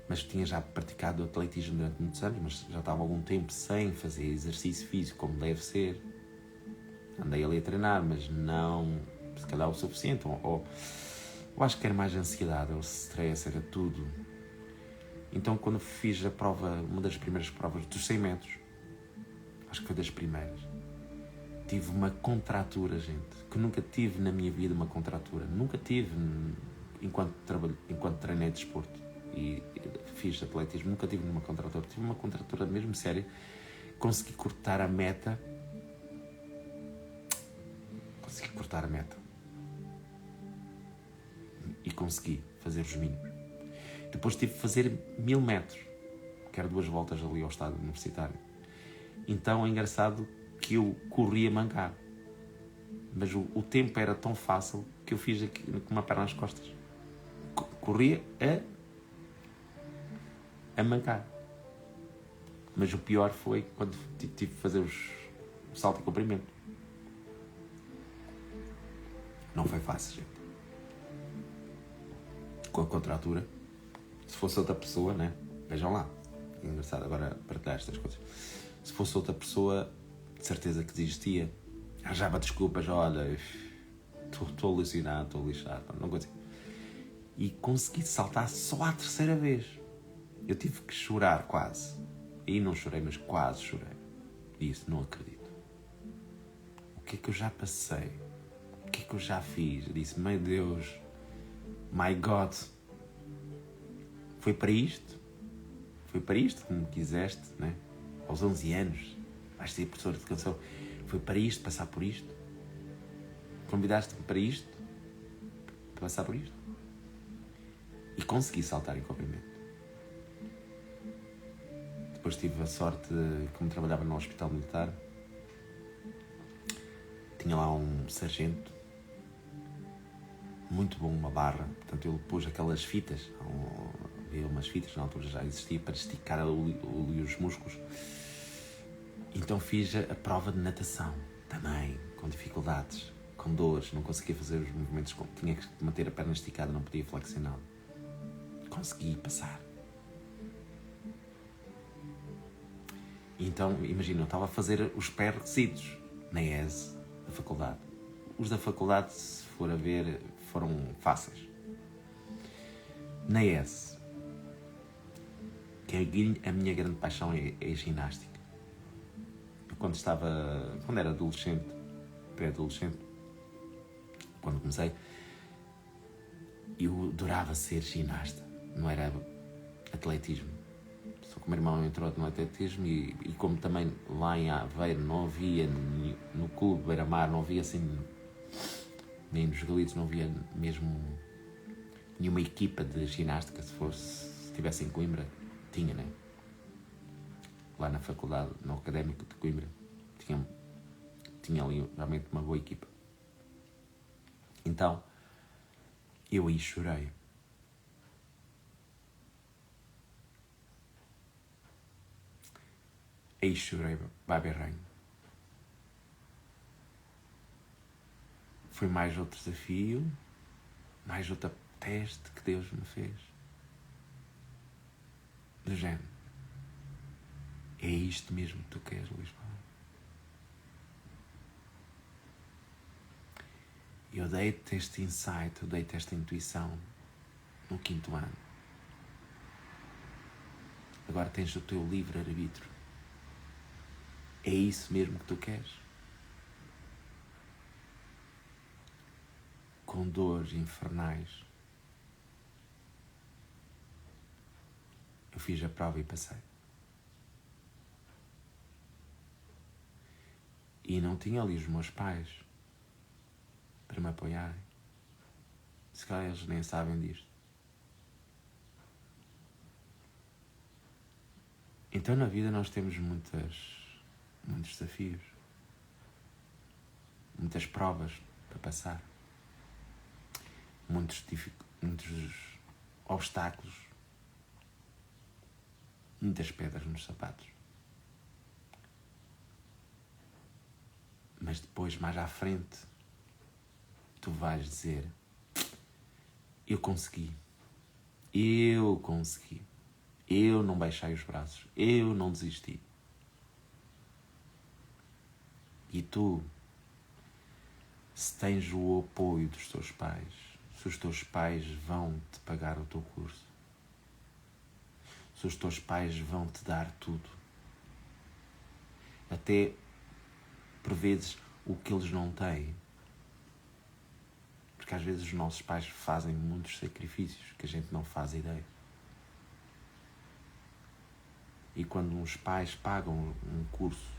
mas tinha já praticado atletismo durante muitos anos, mas já estava há algum tempo sem fazer exercício físico como deve ser. Andei ali a treinar, mas não, se calhar, o suficiente. Ou eu acho que era mais ansiedade, ou stress, era tudo. Então, quando fiz a prova, uma das primeiras provas dos 100 metros, acho que foi das primeiras, tive uma contratura, gente, que nunca tive na minha vida uma contratura. Nunca tive, enquanto treinei desporto e fiz atletismo, nunca tive uma contratura. Tive uma contratura mesmo séria. Consegui cortar a meta. E consegui fazer os mínimos. Depois tive de fazer 1000 metros, que era 2 voltas ali ao estádio universitário. Então é engraçado que eu corria a mancar. Mas o tempo era tão fácil que eu fiz aqui com uma perna nas costas. Corria a mancar. Mas o pior foi quando tive de fazer o salto e comprimento. Não foi fácil, gente. Com a contratura. Se fosse outra pessoa, né? Vejam lá. É engraçado agora partilhar estas coisas. Se fosse outra pessoa, de certeza que desistia. Arranjava desculpas, olha, estou alucinado, estou lixado, não consigo. E consegui saltar só à terceira vez. Eu tive que chorar quase. E não chorei, mas quase chorei. Disse, não acredito. O que é que eu já passei? O que é que eu já fiz? Eu disse, meu Deus, my God. Foi para isto? Foi para isto que me quiseste, né? Aos 11 anos, vais ser professor de canção. Foi para isto, passar por isto? Convidaste-me para isto? Para passar por isto? E consegui saltar em comprimento. Depois tive a sorte, como trabalhava no hospital militar, tinha lá um sargento, muito bom, uma barra. Portanto, ele pôs aquelas fitas, havia umas fitas, na altura já existia, para esticar ali os músculos. Então fiz a prova de natação, também, com dificuldades, com dores, não conseguia fazer os movimentos, tinha que manter a perna esticada, não podia flexionar. Consegui passar. Então, imagina, eu estava a fazer os pré-requisitos na ESE da faculdade. Os da faculdade, se for a ver, foram fáceis. Na ESE, que a minha grande paixão é a ginástica. Eu quando era adolescente, pré-adolescente, quando comecei, eu adorava ser ginasta, não era atletismo. Só que o meu irmão entrou no atletismo e como também lá em Aveiro não havia, no clube Beira-Mar, não havia assim, nem nos Galitos não havia mesmo nenhuma equipa de ginástica. Se estivesse em Coimbra, tinha, né? Lá na faculdade, no académico de Coimbra, tinha ali realmente uma boa equipa. Então, eu aí chorei. Aí chorei, baberranho. Foi mais outro desafio, mais outro teste que Deus me fez. Do género. É isto mesmo que tu queres, Luís Paulo? Eu dei-te este insight, eu dei-te esta intuição no 5º ano. Agora tens o teu livre-arbítrio. É isso mesmo que tu queres? Com dores infernais, eu fiz a prova e passei. E não tinha ali os meus pais para me apoiarem. Se calhar eles nem sabem disto. Então na vida nós temos muitos desafios, muitas provas para passar, muitos obstáculos, muitas pedras nos sapatos. Mas depois, mais à frente, tu vais dizer, eu consegui. Eu consegui. Eu não baixei os braços. Eu não desisti. E tu, se tens o apoio dos teus pais, se os teus pais vão-te pagar o teu curso, se os teus pais vão-te dar tudo, até por vezes o que eles não têm, porque às vezes os nossos pais fazem muitos sacrifícios que a gente não faz ideia. E quando uns pais pagam um curso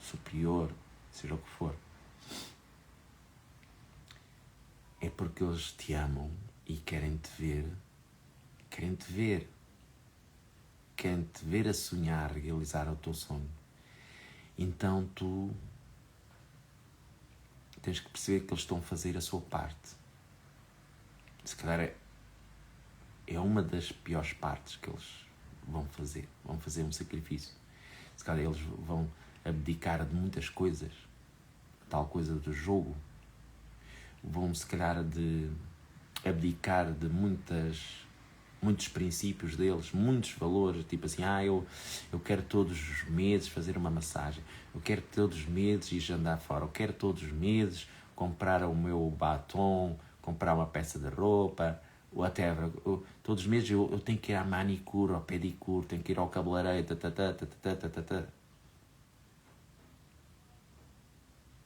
superior, seja o que for, é porque eles te amam e querem-te ver a sonhar, realizar o teu sonho. Então tu tens que perceber que eles estão a fazer a sua parte. Se calhar é uma das piores partes que eles vão fazer um sacrifício. Se calhar eles vão abdicar de muitas coisas, tal coisa do jogo, vão se calhar de abdicar de muitos princípios deles, muitos valores, tipo assim, eu quero todos os meses fazer uma massagem, eu quero todos os meses ir jantar fora, eu quero todos os meses comprar o meu batom, comprar uma peça de roupa, whatever. Todos os meses eu tenho que ir à manicure, ao pedicure, tenho que ir ao cabeleireiro,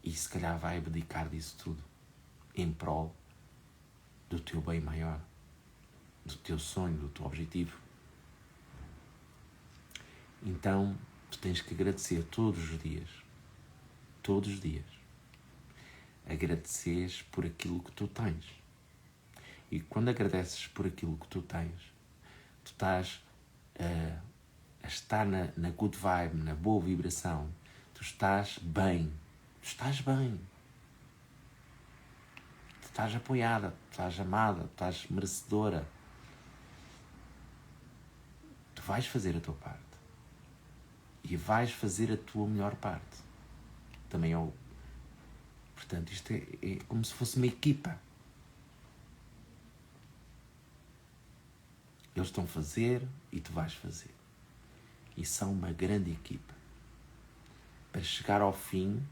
E se calhar vai abdicar disso tudo em prol do teu bem maior, do teu sonho, do teu objetivo. Então, tu tens que agradecer todos os dias, agradeceres por aquilo que tu tens. E quando agradeces por aquilo que tu tens, tu estás a estar na good vibe, na boa vibração, tu estás bem, tu estás apoiada, tu estás amada, tu estás merecedora. Tu vais fazer a tua parte. E vais fazer a tua melhor parte. Também Portanto, isto é como se fosse uma equipa. Eles estão a fazer e tu vais fazer. E são uma grande equipa. Para chegar ao fim,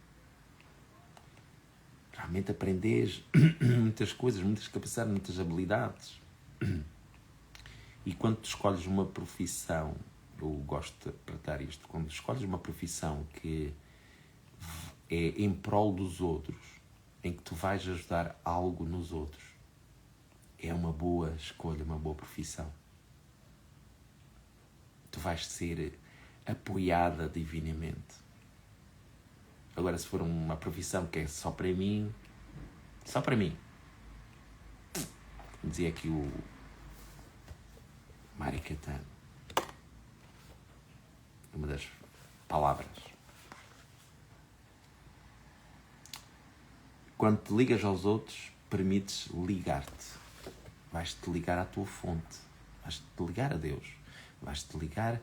realmente aprenderes muitas coisas, muitas capacidades, muitas habilidades. E quando tu escolhes uma profissão, eu gosto de tratar isto, quando escolhes uma profissão que é em prol dos outros, em que tu vais ajudar algo nos outros, é uma boa escolha, uma boa profissão. Tu vais ser apoiada divinamente. Agora, se for uma profissão que é só para mim, como dizia aqui o Mário Caetano, uma das palavras. Quando te ligas aos outros, permites ligar-te. Vais-te ligar à tua fonte. Vais-te ligar a Deus. Vais-te ligar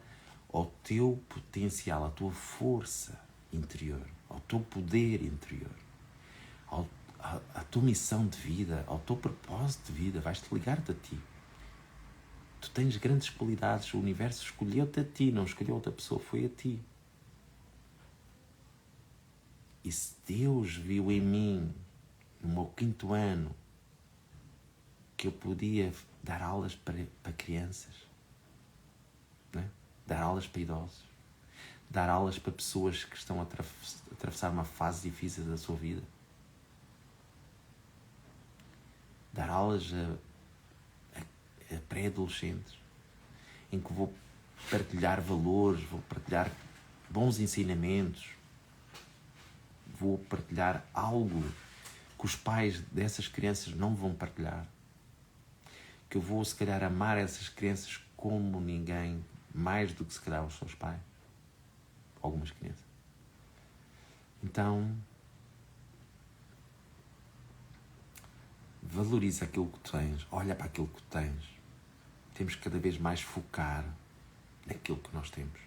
ao teu potencial, à tua força interior, ao teu poder interior, à tua missão de vida, ao teu propósito de vida. Vais-te ligar-te a ti. Tu tens grandes qualidades. O universo escolheu-te a ti, não escolheu outra pessoa, foi a ti. E se Deus viu em mim, no meu 5º ano, que eu podia dar aulas para crianças, né? Dar aulas para idosos, dar aulas para pessoas que estão a atravessar uma fase difícil da sua vida, dar aulas a pré-adolescentes, em que vou partilhar valores, vou partilhar bons ensinamentos, vou partilhar algo que os pais dessas crianças não vão partilhar, que eu vou se calhar amar essas crianças como ninguém, mais do que se calhar os seus pais, algumas crianças. Então, valoriza aquilo que tens, olha para aquilo que tens. Temos que cada vez mais focar naquilo que nós temos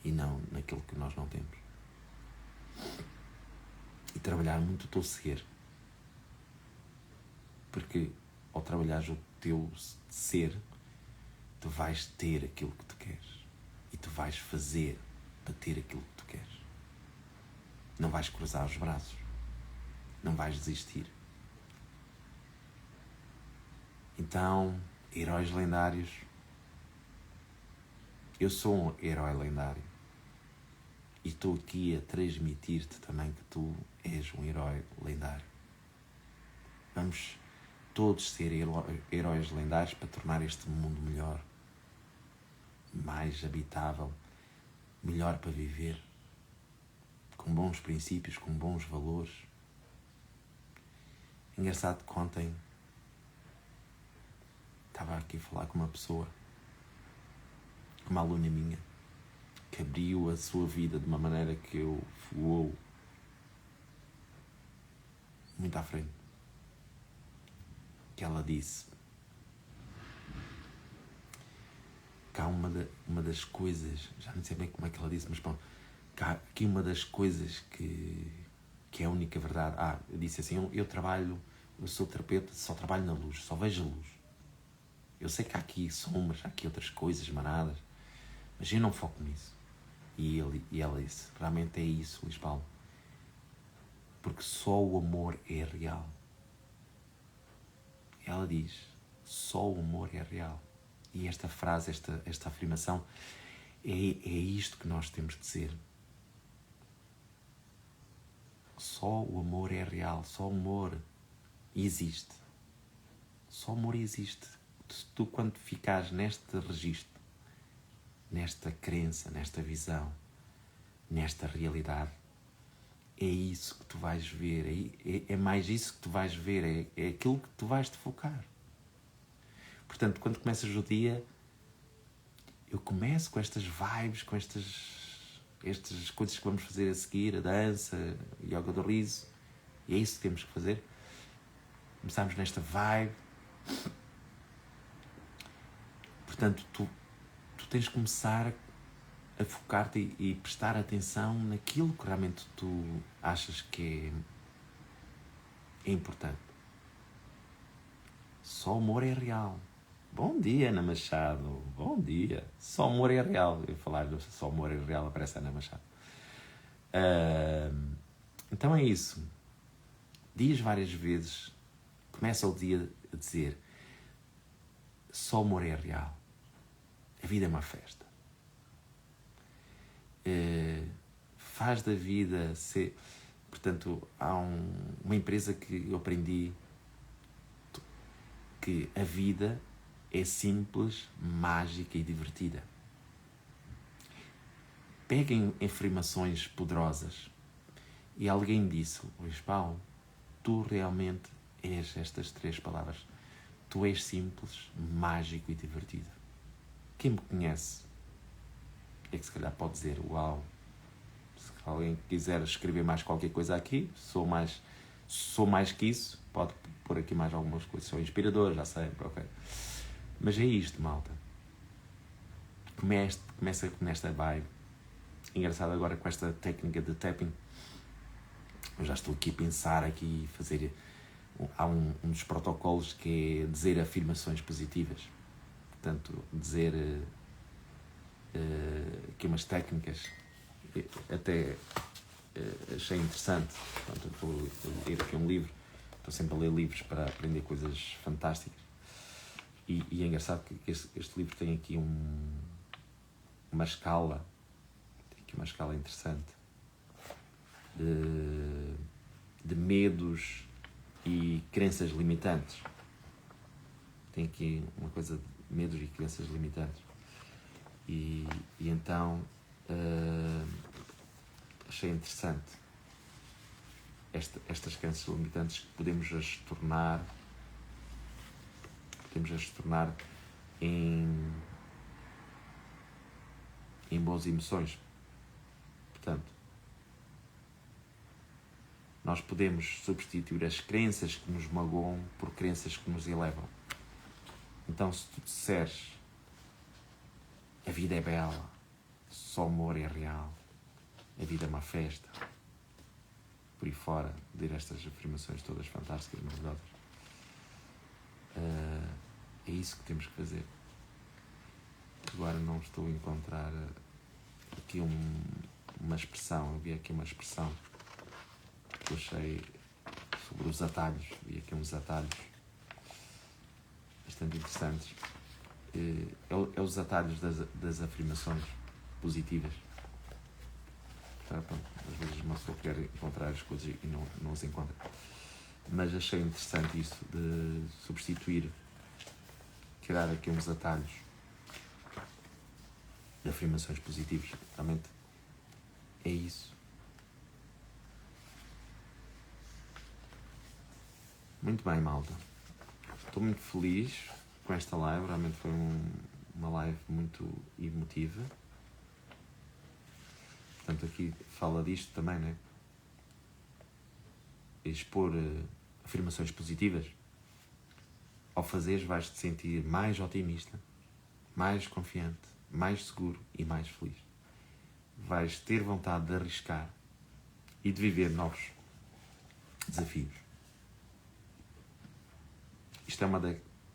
e não naquilo que nós não temos. E trabalhar muito o teu ser. Porque ao trabalhares o teu ser, tu vais ter aquilo que tu queres. E tu vais fazer para ter aquilo que tu queres. Não vais cruzar os braços. Não vais desistir. Então, heróis lendários. Eu sou um herói lendário. E estou aqui a transmitir-te também que tu és um herói lendário. Vamos todos ser heróis lendários para tornar este mundo melhor, mais habitável, melhor para viver, com bons princípios, com bons valores. Engraçado que ontem estava aqui a falar com uma pessoa, com uma aluna minha, que abriu a sua vida de uma maneira que eu voou muito à frente. Que ela disse que há uma das coisas, já não sei bem como é que ela disse, mas pronto, que há aqui uma das coisas que é a única verdade. Eu disse assim, eu sou terapeuta, só trabalho na luz, só vejo a luz. Eu sei que há aqui sombras, há aqui outras coisas manadas, mas eu não foco nisso. E ela disse, realmente é isso, Luís Paulo, porque só o amor é real. Ela diz, só o amor é real. E esta frase, esta afirmação, é isto que nós temos de ser. Só o amor é real, só o amor existe. Só o amor existe. Tu quando ficares neste registro, nesta crença, nesta visão, nesta realidade, é isso que tu vais ver, é mais isso que tu vais ver, é aquilo que tu vais te focar. Portanto, quando começas o dia, eu começo com estas vibes, com estas coisas que vamos fazer a seguir, a dança, a yoga do riso, e é isso que temos que fazer. Começamos nesta vibe. Portanto, tu tens de começar a focar-te e prestar atenção naquilo que realmente tu achas que é importante. Só o amor é real. Bom dia, Ana Machado. Bom dia. Só o amor é real. Eu falar só o amor é real, aparece a Ana Machado. Então é isso. Diz várias vezes, começa o dia a dizer, só o amor é real. A vida é uma festa. Faz da vida ser... Portanto, há uma empresa que eu aprendi que a vida é simples, mágica e divertida. Peguem afirmações poderosas e alguém disse, Luís Paulo, tu realmente és estas 3 palavras. Tu és simples, mágico e divertido. Quem me conhece é que se calhar pode dizer, uau, se alguém quiser escrever mais qualquer coisa aqui, sou mais que isso, pode pôr aqui mais algumas coisas. Sou inspirador, já sei, ok. Mas é isto, malta. Começa nesta vibe. Engraçado agora com esta técnica de tapping. Eu já estou aqui a pensar, aqui fazer... Há um dos protocolos que é dizer afirmações positivas. Portanto, dizer aqui umas técnicas, até achei interessante. Portanto, vou ler aqui um livro. Estou sempre a ler livros para aprender coisas fantásticas. E é engraçado que este livro tem aqui uma escala. Tem aqui uma escala interessante de medos e crenças limitantes. Tem aqui uma coisa de medos e crenças limitantes. E então achei interessante estas crenças limitantes que podemos as tornar em boas emoções. Portanto, nós podemos substituir as crenças que nos magoam por crenças que nos elevam. Então, se tu disseres a vida é bela, só o amor é real, a vida é uma festa, por aí fora, dizer estas afirmações todas fantásticas, maravilhosas, É isso que temos que fazer. Agora não estou a encontrar aqui uma expressão. Eu vi aqui uma expressão que eu achei sobre os atalhos. Vi aqui uns atalhos bastante interessantes. É os atalhos das afirmações positivas. Às vezes uma pessoa quer encontrar as coisas e não as encontra. Mas achei interessante isso de substituir, criar aqui uns atalhos de afirmações positivas. Realmente é isso. Muito bem, malta. Estou muito feliz com esta live. Realmente foi uma live muito emotiva. Portanto, aqui fala disto também, né? Expor afirmações positivas. Ao fazeres, vais-te sentir mais otimista, mais confiante, mais seguro e mais feliz. Vais ter vontade de arriscar e de viver novos desafios. Isto é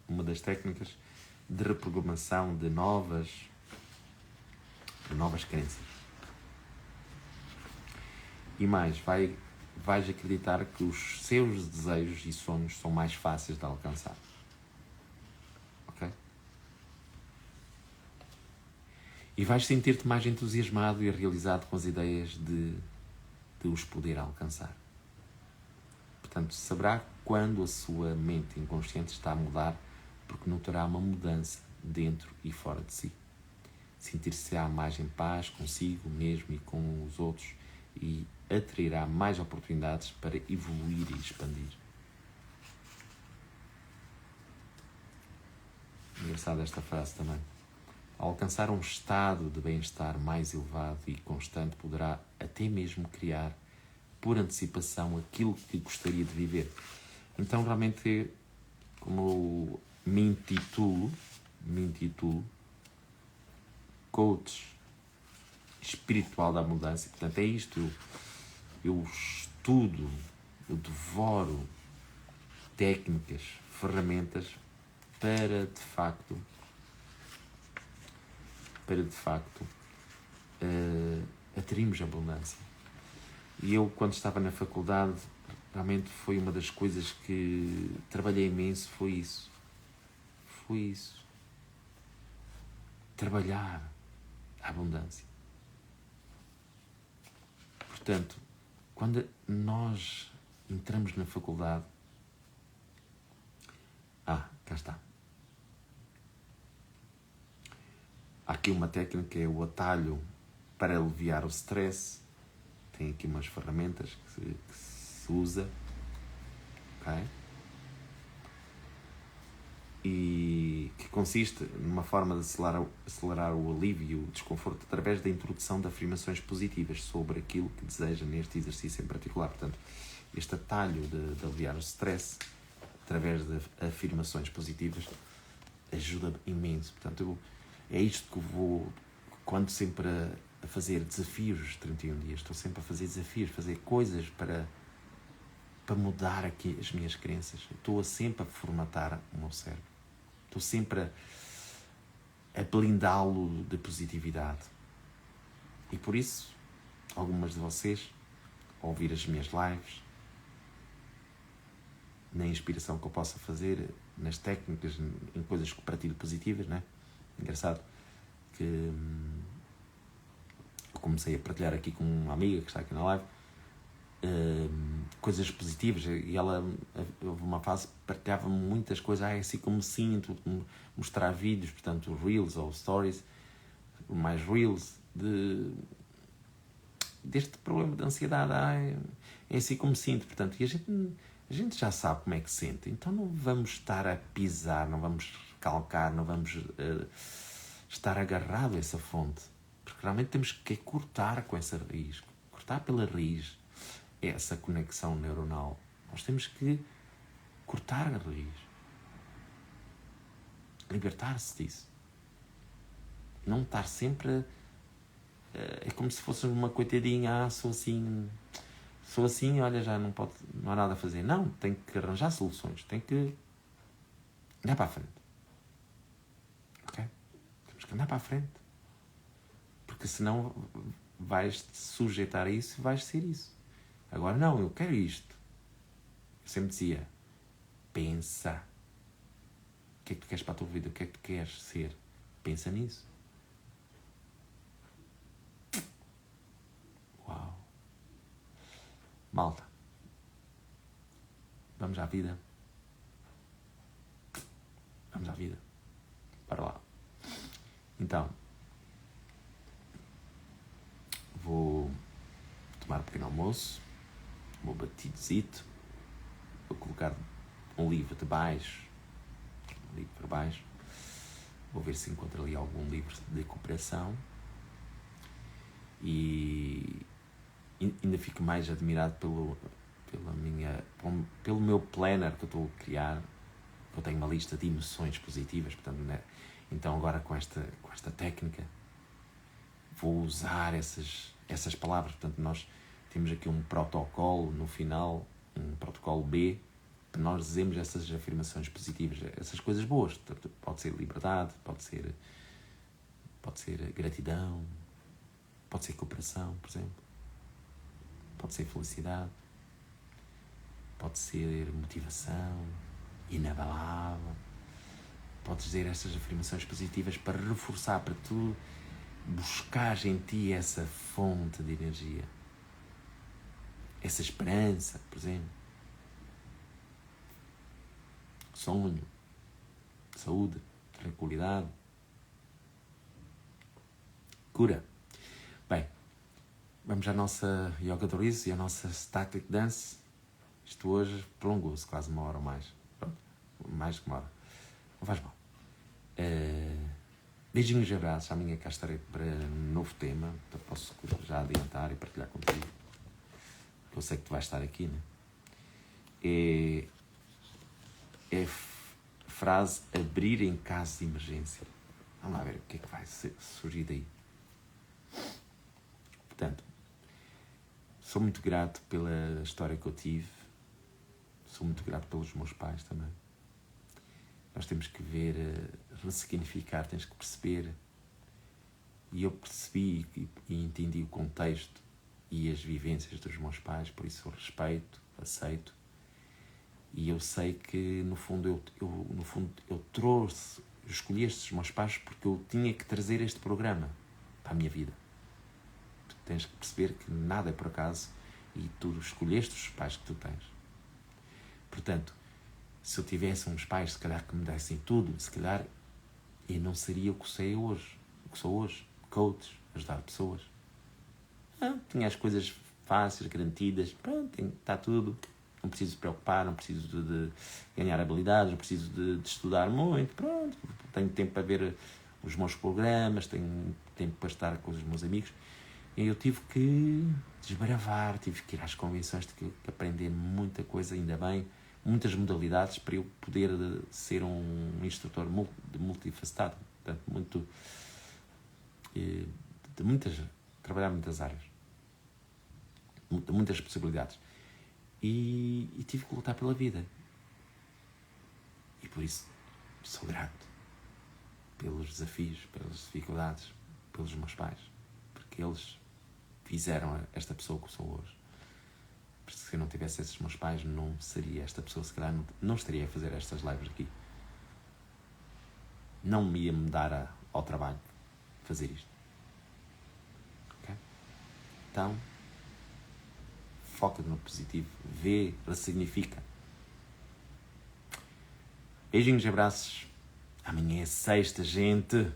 uma das técnicas de reprogramação de novas crenças. E mais, vais acreditar que os seus desejos e sonhos são mais fáceis de alcançar. Ok? E vais sentir-te mais entusiasmado e realizado com as ideias de os poder alcançar. Portanto, saberá quando a sua mente inconsciente está a mudar, porque notará uma mudança dentro e fora de si. Sentir-se-á mais em paz consigo mesmo e com os outros e atrairá mais oportunidades para evoluir e expandir. Engraçada esta frase também. Ao alcançar um estado de bem-estar mais elevado e constante, poderá até mesmo criar por antecipação aquilo que gostaria de viver. Então, realmente, como me intitulo Coach Espiritual da Mudança, portanto, é isto. Eu estudo, eu devoro técnicas, ferramentas para de facto atrairmos abundância. E eu, quando estava na faculdade, realmente foi uma das coisas que trabalhei imenso, foi isso. Trabalhar a abundância. Portanto, quando nós entramos na faculdade... cá está. Há aqui uma técnica, que é o atalho para aliviar o stress. Tem aqui umas ferramentas que se usa. Ok? E que consiste numa forma de acelerar o alívio e o desconforto através da introdução de afirmações positivas sobre aquilo que deseja neste exercício em particular. Portanto, este atalho de aliviar o stress através de afirmações positivas ajuda imenso. Portanto, é isto que eu vou, quando sempre a fazer desafios de 31 dias, estou sempre a fazer desafios, fazer coisas para mudar aqui as minhas crenças. Estou sempre a formatar o meu cérebro. Estou sempre a blindá-lo de positividade. E por isso, algumas de vocês, ao ouvir as minhas lives, na inspiração que eu possa fazer, nas técnicas, em coisas para ti positivas, né? Engraçado que eu comecei a partilhar aqui com uma amiga que está aqui na live, coisas positivas, e ela, houve uma fase, partilhava muitas coisas, é assim como me sinto, mostrar vídeos, portanto, Reels ou Stories, mais Reels, deste problema de ansiedade, é assim como me sinto, portanto, e a gente já sabe como é que se sente, então não vamos estar a pisar, não vamos calcar, não vamos estar agarrado a essa fonte, porque realmente temos que cortar com essa raiz, cortar pela raiz essa conexão neuronal. Nós temos que cortar a raiz, libertar-se disso, não estar sempre é como se fosse uma coitadinha, sou assim, olha, já não há nada a fazer. Não, tem que arranjar soluções, tem que andar para a frente. Ok? Temos que andar para a frente. Porque senão vais-te sujeitar a isso e vais ser isso. Agora não, eu quero isto. Eu sempre dizia, pensa. O que é que tu queres para a tua vida? O que é que tu queres ser? Pensa nisso. Uau. Malta. Vamos à vida. Vamos à vida. Para lá. Então, vou tomar um pequeno almoço, vou batidozito, vou colocar um livro de baixo, vou ver se encontro ali algum livro de cooperação e ainda fico mais admirado pelo meu planner que eu estou a criar. Eu tenho uma lista de emoções positivas, portanto, né? Então agora com esta técnica vou usar essas palavras. Portanto, nós temos aqui um protocolo no final, um protocolo B, que nós dizemos essas afirmações positivas, essas coisas boas. Portanto, pode ser liberdade, pode ser gratidão, pode ser cooperação, por exemplo, pode ser felicidade, pode ser motivação, inabalável. Podes dizer essas afirmações positivas para reforçar, para tu buscares em ti essa fonte de energia, essa esperança, por exemplo, sonho, saúde, tranquilidade, cura. Bem, vamos à nossa Yoga Dorizo e à nossa Static Dance. Isto hoje prolongou-se quase 1 hora ou mais. Pronto, mais que 1 hora. Não faz mal. Beijinhos e abraços. Amanhã cá estarei para um novo tema. Então posso já adiantar e partilhar contigo. Eu sei que tu vais estar aqui, né? É frase abrir em caso de emergência. Vamos lá ver o que é que vai surgir daí. Portanto, sou muito grato pela história que eu tive. Sou muito grato pelos meus pais também. Nós temos que ver, ressignificar, tens que perceber. E eu percebi e entendi o contexto e as vivências dos meus pais, por isso eu respeito, aceito. E eu sei que, no fundo, eu escolhi estes meus pais porque eu tinha que trazer este programa para a minha vida. Tu tens que perceber que nada é por acaso e tu escolheste os pais que tu tens. Portanto, se eu tivesse uns pais, se calhar, que me dessem tudo, se calhar eu não seria o que sou hoje. Coach, ajudar pessoas. Tinha as coisas fáceis, garantidas, pronto, está tudo. Não preciso me preocupar, não preciso de ganhar habilidades, não preciso de estudar muito, pronto. Tenho tempo para ver os meus programas, tenho tempo para estar com os meus amigos. E eu tive que desbravar, tive que ir às convenções, tive que aprender muita coisa, ainda bem, muitas modalidades para eu poder ser um instrutor multifacetado, portanto, trabalhar muitas áreas, muitas possibilidades. E tive que lutar pela vida. E por isso sou grato pelos desafios, pelas dificuldades, pelos meus pais, porque eles fizeram esta pessoa que eu sou hoje. Porque se eu não tivesse esses meus pais, não seria esta pessoa, se calhar não estaria a fazer estas lives aqui. Não me ia dar ao trabalho fazer isto. Okay? Então, foca no positivo, vê, ressignifica. Beijinhos e abraços. Amanhã é sexta, gente.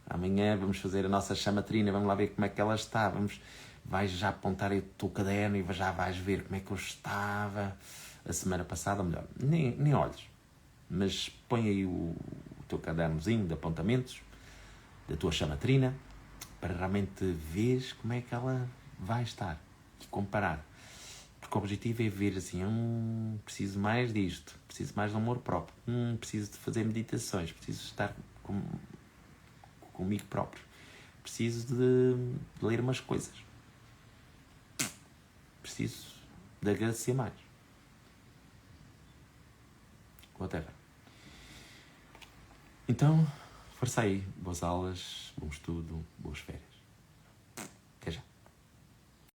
Amanhã vamos fazer a nossa chamatrina, vamos lá ver como é que ela está. Vais já apontar aí o teu caderno e já vais ver como é que eu estava a semana passada, ou melhor, nem olhes, mas põe aí o teu cadernozinho de apontamentos da tua chamatrina para realmente veres como é que ela vai estar e comparar. Porque o objetivo é ver assim, preciso mais disto, preciso mais de amor próprio, preciso de fazer meditações, preciso de estar comigo próprio, preciso de ler umas coisas, preciso de agradecer mais. Whatever. Então, força aí. Boas aulas, bom estudo.